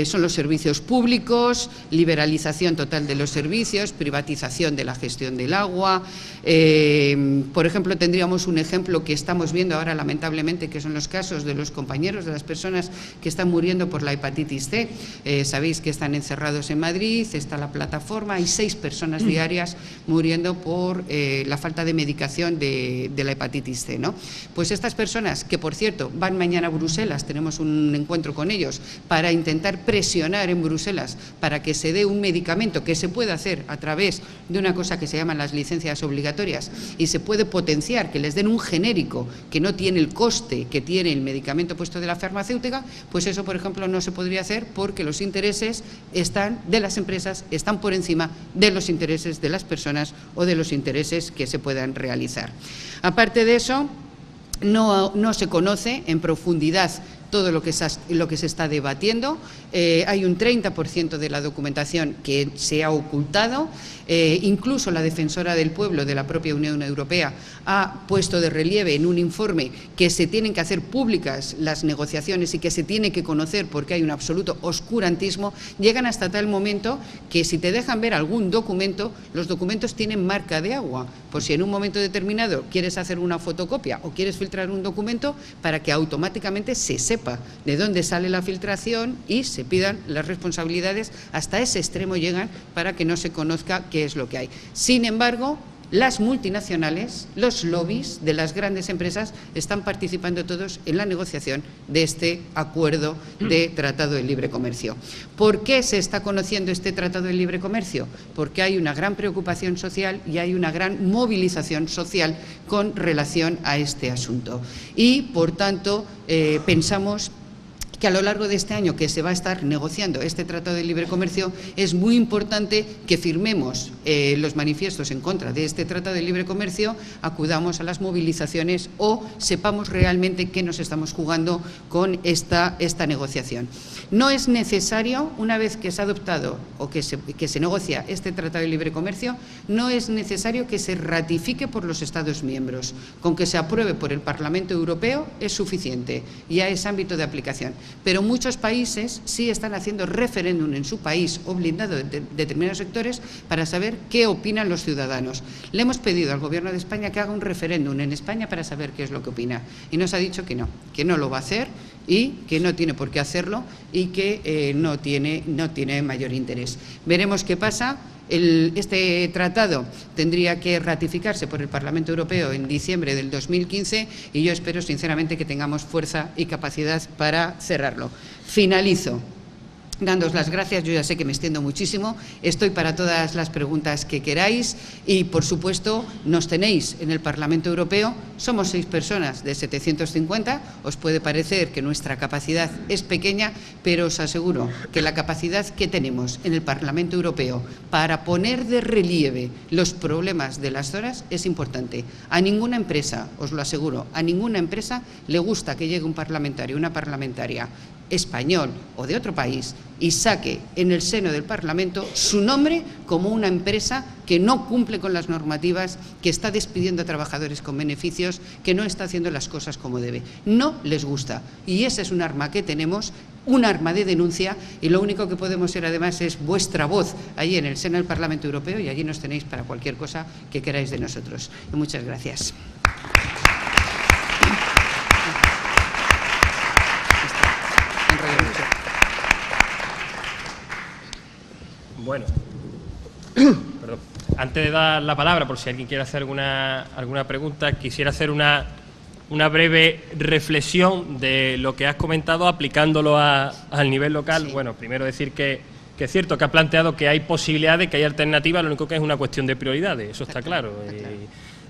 son los servicios públicos, liberalización total de los servicios, privatización de la gestión del agua. Por ejemplo, tendríamos un ejemplo que estamos viendo ahora lamentablemente, que son los casos de los compañeros, de las personas que están muriendo por la hepatitis C. Sabéis que están encerrados en Madrid, está la plataforma, hay 6 personas diarias muriendo por la falta de medicación de la hepatitis C, ¿no? Pues estas personas, que por cierto van mañana a Bruselas, tenemos un encuentro con ellos para intentar presionar en Bruselas para que se dé un medicamento que se puede hacer a través de una cosa que se llaman las licencias obligatorias, y se puede potenciar, que les den un genérico que no tiene el coste que tiene el medicamento puesto de la farmacéutica. Pues eso, por ejemplo, no se podría hacer, porque los intereses de las empresas están por encima de los intereses de las personas o de los intereses que se puedan realizar. Aparte de eso, no se conoce en profundidad todo lo que se está debatiendo. Hay un 30% de la documentación que se ha ocultado. Incluso la defensora del pueblo de la propia Unión Europea ha puesto de relieve en un informe que se tienen que hacer públicas las negociaciones y que se tiene que conocer porque hay un absoluto oscurantismo. Llegan hasta tal momento que si te dejan ver algún documento, los documentos tienen marca de agua, por si en un momento determinado quieres hacer una fotocopia o quieres filtrar un documento, para que automáticamente se sepa de dónde sale la filtración y se pidan las responsabilidades. Hasta ese extremo llegan para que no se conozca qué es lo que hay. Sin embargo, las multinacionales, los lobbies de las grandes empresas están participando todos en la negociación de este acuerdo de Tratado de Libre Comercio. ¿Por qué se está conociendo este Tratado de Libre Comercio? Porque hay una gran preocupación social y hay una gran movilización social con relación a este asunto. Y, por tanto, pensamos que a lo largo de este año que se va a estar negociando este Tratado de Libre Comercio es muy importante que firmemos los manifiestos en contra de este Tratado de Libre Comercio, acudamos a las movilizaciones o sepamos realmente qué nos estamos jugando con esta negociación. No es necesario, una vez que se ha adoptado o que se negocia este Tratado de Libre Comercio, no es necesario que se ratifique por los Estados miembros. Con que se apruebe por el Parlamento Europeo es suficiente, ya es ámbito de aplicación. Pero muchos países sí están haciendo referéndum en su país o blindado de determinados sectores para saber qué opinan los ciudadanos. Le hemos pedido al Gobierno de España que haga un referéndum en España para saber qué es lo que opina. Y nos ha dicho que no lo va a hacer y que no tiene por qué hacerlo y que no tiene mayor interés. Veremos qué pasa. Este tratado tendría que ratificarse por el Parlamento Europeo en diciembre del 2015 y yo espero sinceramente que tengamos fuerza y capacidad para cerrarlo. Finalizo dándoos las gracias. Yo ya sé que me extiendo muchísimo, estoy para todas las preguntas que queráis y, por supuesto, nos tenéis en el Parlamento Europeo. Somos 6 personas de 750, os puede parecer que nuestra capacidad es pequeña, pero os aseguro que la capacidad que tenemos en el Parlamento Europeo para poner de relieve los problemas de las zonas es importante. A ninguna empresa, os lo aseguro, a ninguna empresa le gusta que llegue un parlamentario, una parlamentaria español o de otro país y saque en el seno del Parlamento su nombre como una empresa que no cumple con las normativas, que está despidiendo a trabajadores con beneficios, que no está haciendo las cosas como debe. No les gusta. Y ese es un arma que tenemos, un arma de denuncia, y lo único que podemos ser además es vuestra voz allí en el seno del Parlamento Europeo, y allí nos tenéis para cualquier cosa que queráis de nosotros. Y muchas gracias. Bueno, perdón. Antes de dar la palabra, por si alguien quiere hacer alguna pregunta, quisiera hacer una breve reflexión de lo que has comentado aplicándolo al nivel local. Sí. Bueno, primero decir que es cierto que has planteado que hay posibilidades, que hay alternativas, lo único que es una cuestión de prioridades, eso está claro.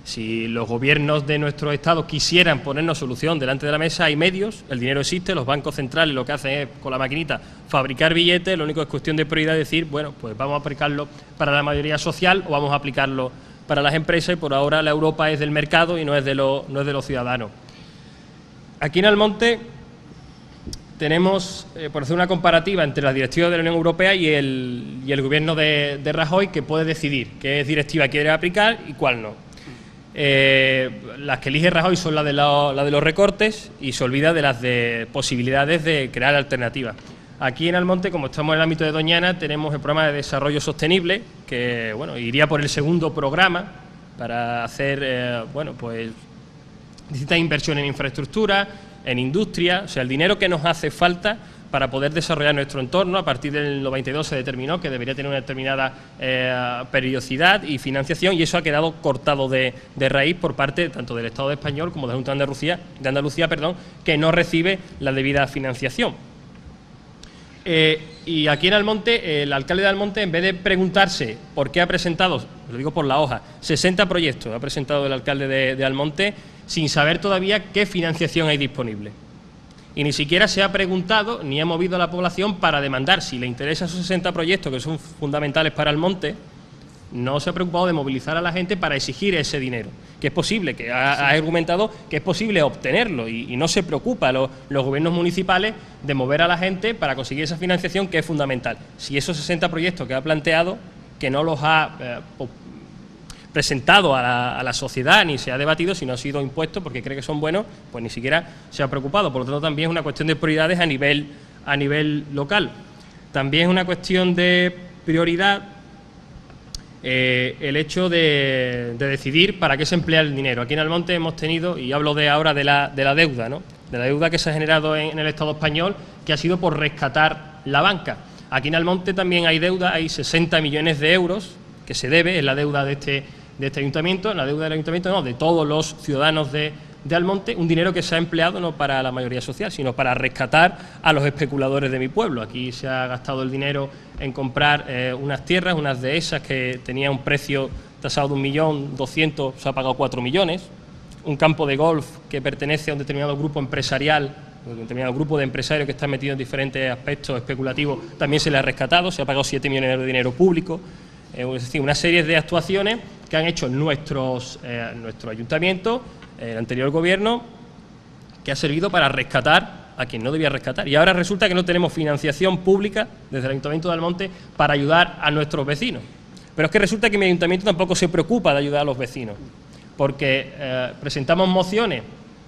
Si los gobiernos de nuestros estados quisieran ponernos solución delante de la mesa, hay medios, el dinero existe, los bancos centrales lo que hacen es, con la maquinita, fabricar billetes, lo único es cuestión de prioridad, decir, bueno, pues vamos a aplicarlo para la mayoría social o vamos a aplicarlo para las empresas, y por ahora la Europa es del mercado y no es de los ciudadanos. Aquí en Almonte tenemos, por hacer una comparativa entre las directivas de la Unión Europea y el gobierno de Rajoy, que puede decidir qué directiva quiere aplicar y cuál no. Las que elige Rajoy son las de los recortes y se olvida de las de posibilidades de crear alternativas. Aquí en Almonte, como estamos en el ámbito de Doñana, tenemos el programa de desarrollo sostenible, que bueno, iría por el segundo programa para hacer pues distintas inversiones en infraestructura, en industria, o sea, el dinero que nos hace falta para poder desarrollar nuestro entorno. A partir del 92 se determinó que debería tener una determinada periodicidad y financiación, y eso ha quedado cortado de raíz por parte tanto del Estado español como de la Junta de Andalucía, que no recibe la debida financiación. Y aquí en Almonte, el alcalde de Almonte, en vez de preguntarse por qué ha presentado, lo digo por la hoja, 60 proyectos ha presentado el alcalde de Almonte sin saber todavía qué financiación hay disponible. Y ni siquiera se ha preguntado ni ha movido a la población para demandar, si le interesan esos 60 proyectos que son fundamentales para Almonte, no se ha preocupado de movilizar a la gente para exigir ese dinero, que es posible, que ha argumentado que es posible obtenerlo y no se preocupa los gobiernos municipales de mover a la gente para conseguir esa financiación, que es fundamental. Si esos 60 proyectos que ha planteado, que no los ha presentado a la sociedad ni se ha debatido, sino ha sido impuesto porque cree que son buenos, pues ni siquiera se ha preocupado. Por lo tanto, también es una cuestión de prioridades a nivel local. También es una cuestión de prioridad el hecho de decidir para qué se emplea el dinero. Aquí en Almonte hemos tenido, y hablo ahora de la deuda, ¿no?, de la deuda que se ha generado en el Estado español, que ha sido por rescatar la banca. Aquí en Almonte también hay deuda, hay 60 millones de euros que se debe, es la deuda de este ayuntamiento, la deuda del ayuntamiento no, de todos los ciudadanos de Almonte, un dinero que se ha empleado no para la mayoría social, sino para rescatar a los especuladores de mi pueblo. Aquí se ha gastado el dinero en comprar unas tierras, unas dehesas que tenían un precio tasado de 1.200.000, se ha pagado 4 millones, un campo de golf que pertenece a un determinado grupo empresarial, un determinado grupo de empresarios que están metidos en diferentes aspectos especulativos, también se le ha rescatado, se ha pagado 7 millones de dinero público. Es decir, una serie de actuaciones que han hecho nuestro ayuntamiento, el anterior gobierno, que ha servido para rescatar a quien no debía rescatar. Y ahora resulta que no tenemos financiación pública desde el Ayuntamiento de Almonte para ayudar a nuestros vecinos. Pero es que resulta que mi ayuntamiento tampoco se preocupa de ayudar a los vecinos, porque presentamos mociones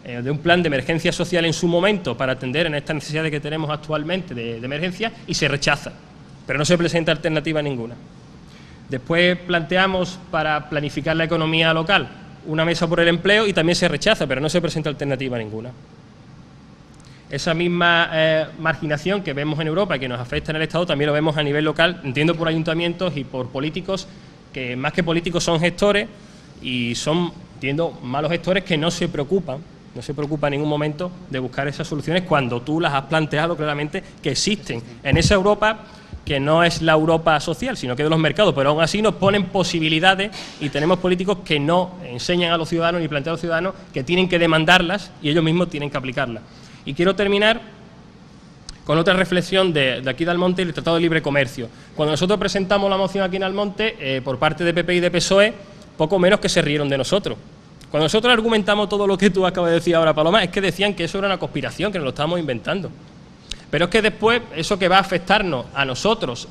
de un plan de emergencia social en su momento para atender en estas necesidades que tenemos actualmente de emergencia, y se rechaza, pero no se presenta alternativa ninguna. Después planteamos para planificar la economía local una mesa por el empleo y también se rechaza, pero no se presenta alternativa ninguna. Esa misma marginación que vemos en Europa y que nos afecta en el Estado también lo vemos a nivel local, entiendo por ayuntamientos y por políticos, que más que políticos son gestores y son, entiendo, malos gestores que no se preocupan en ningún momento de buscar esas soluciones cuando tú las has planteado claramente que existen en esa Europa, que no es la Europa social, sino que de los mercados, pero aún así nos ponen posibilidades y tenemos políticos que no enseñan a los ciudadanos ni plantean a los ciudadanos que tienen que demandarlas y ellos mismos tienen que aplicarlas. Y quiero terminar con otra reflexión de aquí de Almonte y el Tratado de Libre Comercio. Cuando nosotros presentamos la moción aquí en Almonte, por parte de PP y de PSOE, poco menos que se rieron de nosotros. Cuando nosotros argumentamos todo lo que tú acabas de decir ahora, Paloma, es que decían que eso era una conspiración, que nos lo estábamos inventando. Pero es que después, eso que va a afectarnos a nosotros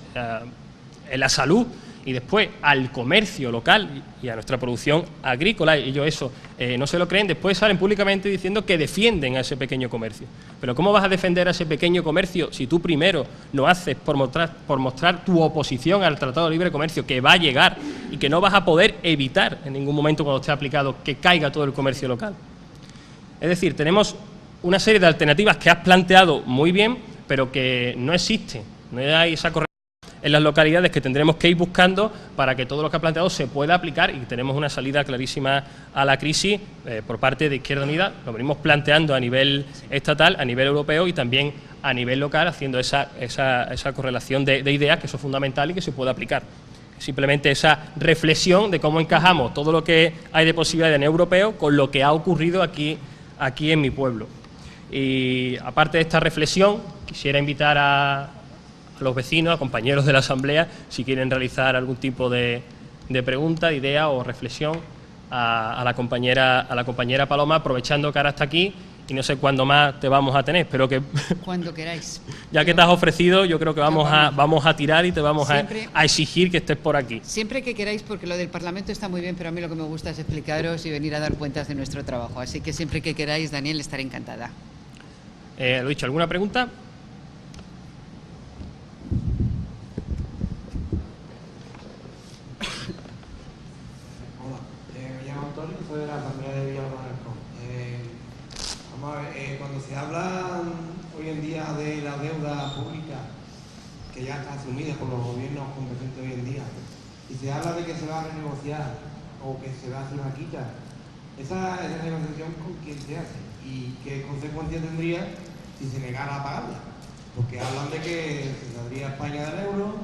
en la salud y después al comercio local y a nuestra producción agrícola, y ellos eso no se lo creen, después salen públicamente diciendo que defienden a ese pequeño comercio. Pero ¿cómo vas a defender a ese pequeño comercio si tú primero lo haces por mostrar tu oposición al Tratado de Libre Comercio, que va a llegar y que no vas a poder evitar en ningún momento cuando esté aplicado que caiga todo el comercio local? Es decir, tenemos una serie de alternativas que has planteado muy bien, pero que no existen, no hay esa corrección en las localidades que tendremos que ir buscando para que todo lo que ha planteado se pueda aplicar y tenemos una salida clarísima a la crisis por parte de Izquierda Unida. Lo venimos planteando a nivel estatal, a nivel europeo y también a nivel local, haciendo esa correlación de ideas, que eso es fundamental y que se puede aplicar. Simplemente esa reflexión de cómo encajamos todo lo que hay de posibilidad en europeo con lo que ha ocurrido aquí en mi pueblo. Y aparte de esta reflexión, quisiera invitar a los vecinos, a compañeros de la Asamblea, si quieren realizar algún tipo de pregunta, de idea o reflexión a la compañera Paloma, aprovechando que ahora está aquí y no sé cuándo más te vamos a tener. Espero que cuando queráis. Ya que te has ofrecido, yo creo que vamos a tirar y te vamos a exigir que estés por aquí. Siempre que queráis, porque lo del Parlamento está muy bien, pero a mí lo que me gusta es explicaros y venir a dar cuentas de nuestro trabajo. Así que siempre que queráis, Daniel, estaré encantada. Lo dicho, ¿alguna pregunta? Hola, me llamo Antonio, soy de la Asamblea de Villalba-Arcón. Vamos a ver, cuando se habla hoy en día de la deuda pública, que ya está asumida por los gobiernos competentes hoy en día, y se habla de que se va a renegociar o que se va a hacer una quita, esa negociación con quién se hace y qué consecuencias tendría si se negara a pagarla, porque hablan de que se saldría España del euro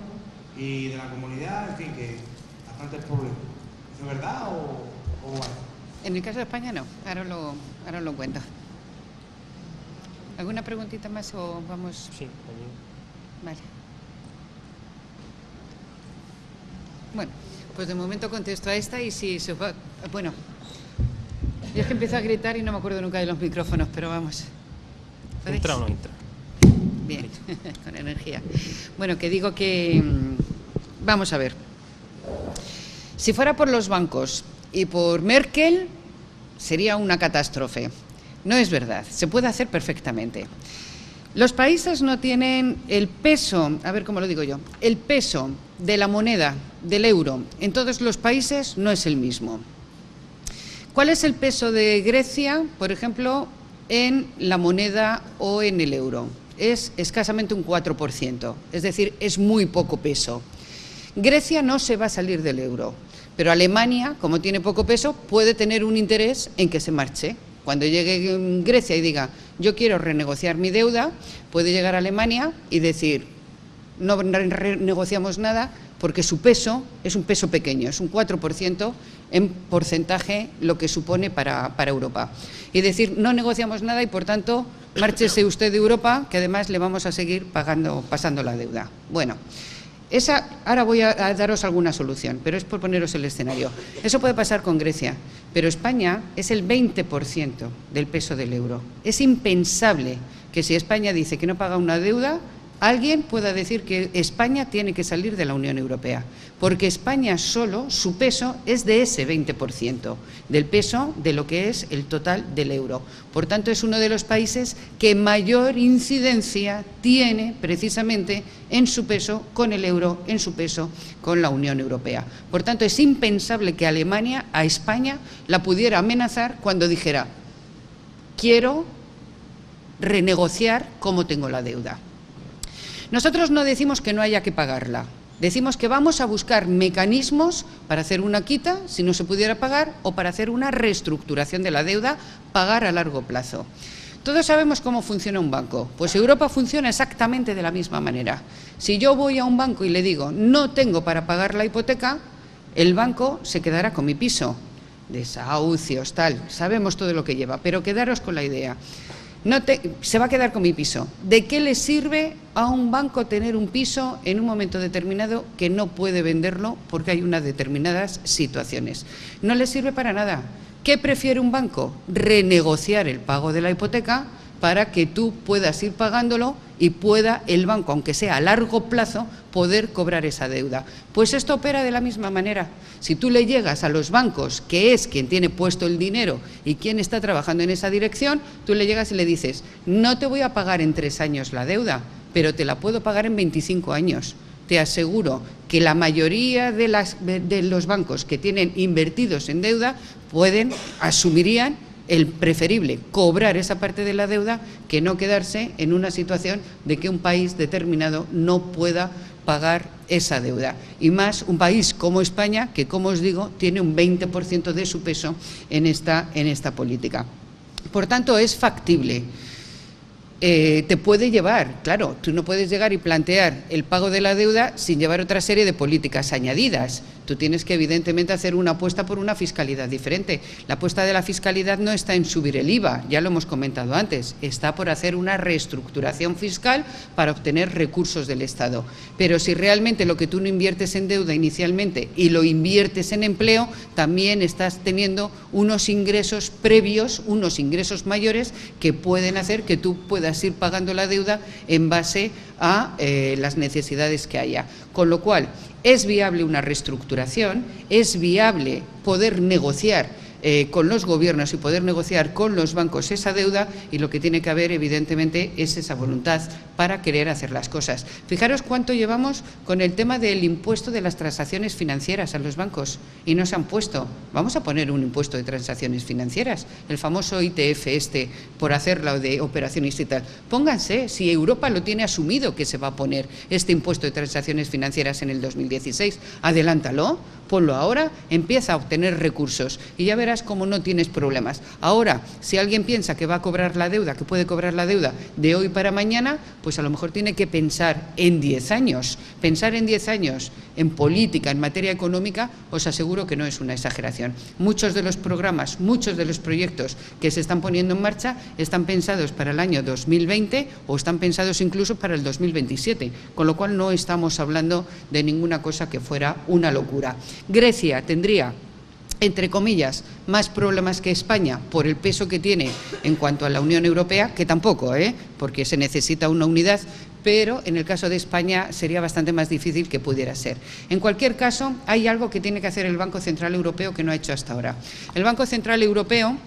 y de la comunidad, en fin, que bastantes problemas. ¿Eso es verdad o bueno? En el caso de España no, ahora lo cuento. ¿Alguna preguntita más o vamos? Sí, Vale. Bueno, pues de momento contesto a esta y si se va... Bueno, yo es que empiezo a gritar y no me acuerdo nunca de los micrófonos, pero vamos. ¿Podéis? ¿Entra o no entra? Bien, con energía. Bueno, que digo que... Vamos a ver. Si fuera por los bancos y por Merkel, sería una catástrofe. No es verdad, se puede hacer perfectamente. Los países no tienen el peso, a ver cómo lo digo yo, el peso de la moneda, del euro, en todos los países no es el mismo. ¿Cuál es el peso de Grecia, por ejemplo, en la moneda o en el euro? Es escasamente un 4%, es decir, es muy poco peso. Grecia no se va a salir del euro, pero Alemania, como tiene poco peso, puede tener un interés en que se marche. Cuando llegue Grecia y diga, yo quiero renegociar mi deuda, puede llegar a Alemania y decir, no renegociamos nada porque su peso es un peso pequeño, es un 4% en porcentaje lo que supone para Europa. Y decir, no negociamos nada y por tanto, márchese usted de Europa, que además le vamos a seguir pasando la deuda. Bueno, ahora voy a daros alguna solución, pero es por poneros el escenario. Eso puede pasar con Grecia, pero España es el 20% del peso del euro. Es impensable que si España dice que no paga una deuda, alguien pueda decir que España tiene que salir de la Unión Europea, porque España solo, su peso es de ese 20%, del peso de lo que es el total del euro. Por tanto, es uno de los países que mayor incidencia tiene precisamente en su peso con el euro, en su peso con la Unión Europea. Por tanto, es impensable que Alemania a España la pudiera amenazar cuando dijera, quiero renegociar cómo tengo la deuda. Nosotros no decimos que no haya que pagarla, decimos que vamos a buscar mecanismos para hacer una quita, si no se pudiera pagar, o para hacer una reestructuración de la deuda, pagar a largo plazo. Todos sabemos cómo funciona un banco, pues Europa funciona exactamente de la misma manera. Si yo voy a un banco y le digo, no tengo para pagar la hipoteca, el banco se quedará con mi piso, desahucios, tal, sabemos todo lo que lleva, pero quedaros con la idea. Se va a quedar con mi piso. ¿De qué le sirve a un banco tener un piso en un momento determinado que no puede venderlo porque hay unas determinadas situaciones? No le sirve para nada. ¿Qué prefiere un banco? Renegociar el pago de la hipoteca para que tú puedas ir pagándolo y pueda el banco, aunque sea a largo plazo, poder cobrar esa deuda. Pues esto opera de la misma manera. Si tú le llegas a los bancos, que es quien tiene puesto el dinero y quien está trabajando en esa dirección, tú le llegas y le dices, no te voy a pagar en 3 años la deuda, pero te la puedo pagar en 25 años. Te aseguro que la mayoría de los bancos que tienen invertidos en deuda asumirían el preferible cobrar esa parte de la deuda que no quedarse en una situación de que un país determinado no pueda pagar esa deuda. Y más un país como España, que como os digo, tiene un 20% de su peso en esta política. Por tanto, es factible. Te puede llevar, claro, tú no puedes llegar y plantear el pago de la deuda sin llevar otra serie de políticas añadidas. Tú tienes que evidentemente hacer una apuesta por una fiscalidad diferente. La apuesta de la fiscalidad no está en subir el IVA, ya lo hemos comentado antes, está por hacer una reestructuración fiscal para obtener recursos del Estado. Pero si realmente lo que tú no inviertes en deuda inicialmente y lo inviertes en empleo, también estás teniendo unos ingresos previos, unos ingresos mayores que pueden hacer que tú puedas ir pagando la deuda en base a las necesidades que haya. Con lo cual, es viable una reestructuración, es viable poder negociar con los gobiernos y poder negociar con los bancos esa deuda, y lo que tiene que haber evidentemente es esa voluntad para querer hacer las cosas. Fijaros cuánto llevamos con el tema del impuesto de las transacciones financieras a los bancos y no se han puesto. Vamos a poner un impuesto de transacciones financieras, el famoso ITF por hacerlo de operaciones y tal. Pónganse, si Europa lo tiene asumido que se va a poner este impuesto de transacciones financieras en el 2016, adelántalo, ponlo ahora, empieza a obtener recursos y ya verás cómo no tienes problemas. Ahora, si alguien piensa que va a cobrar la deuda, que puede cobrar la deuda de hoy para mañana, pues a lo mejor tiene que pensar en 10 años. Pensar en 10 años en política, en materia económica, os aseguro que no es una exageración. Muchos de los programas, muchos de los proyectos que se están poniendo en marcha están pensados para el año 2020 o están pensados incluso para el 2027, con lo cual no estamos hablando de ninguna cosa que fuera una locura. Grecia tendría, entre comillas, más problemas que España por el peso que tiene en cuanto a la Unión Europea, que tampoco, porque se necesita una unidad, pero en el caso de España sería bastante más difícil que pudiera ser. En cualquier caso, hay algo que tiene que hacer el Banco Central Europeo que no ha hecho hasta ahora. El Banco Central Europeo,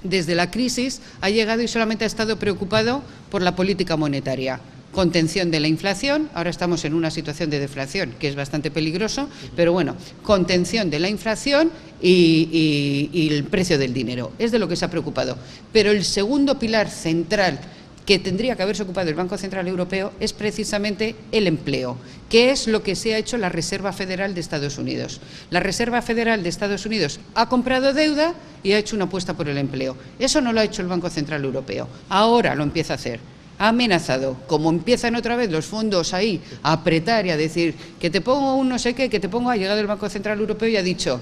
desde la crisis, ha llegado y solamente ha estado preocupado por la política monetaria. Contención de la inflación, ahora estamos en una situación de deflación que es bastante peligroso, pero bueno, contención de la inflación y el precio del dinero, es de lo que se ha preocupado. Pero el segundo pilar central que tendría que haberse ocupado el Banco Central Europeo es precisamente el empleo, que es lo que se ha hecho la Reserva Federal de Estados Unidos. La Reserva Federal de Estados Unidos ha comprado deuda y ha hecho una apuesta por el empleo. Eso no lo ha hecho el Banco Central Europeo, ahora lo empieza a hacer. Ha amenazado, como empiezan otra vez los fondos ahí a apretar y a decir que te pongo un no sé qué, que te pongo, ha llegado el Banco Central Europeo y ha dicho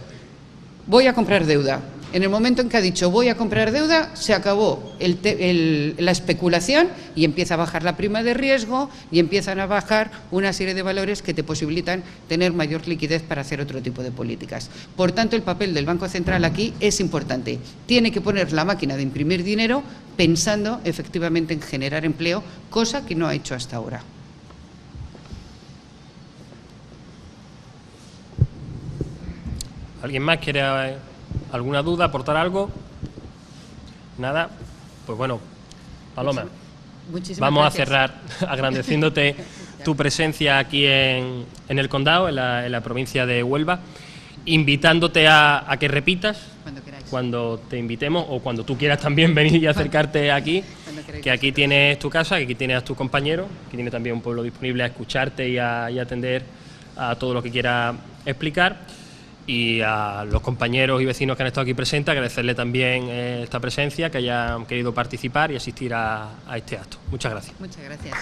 voy a comprar deuda. En el momento en que ha dicho voy a comprar deuda, se acabó la especulación y empieza a bajar la prima de riesgo y empiezan a bajar una serie de valores que te posibilitan tener mayor liquidez para hacer otro tipo de políticas. Por tanto, el papel del Banco Central aquí es importante. Tiene que poner la máquina de imprimir dinero pensando efectivamente en generar empleo, cosa que no ha hecho hasta ahora. ¿Alguien más quiere alguna duda, aportar algo? Nada. Pues bueno, Paloma, vamos gracias. a cerrar agradeciéndote tu presencia aquí en el Condado, en la provincia de Huelva, invitándote a que repitas Cuando queráis. cuando te invitemos o cuando tú quieras también venir y acercarte aquí, que aquí tienes tu casa, que aquí tienes a tus compañeros, que tiene también un pueblo disponible a escucharte y a atender a todo lo que quieras explicar. Y a los compañeros y vecinos que han estado aquí presentes, agradecerle también esta presencia, que hayan querido participar y asistir a este acto. Muchas gracias. Muchas gracias.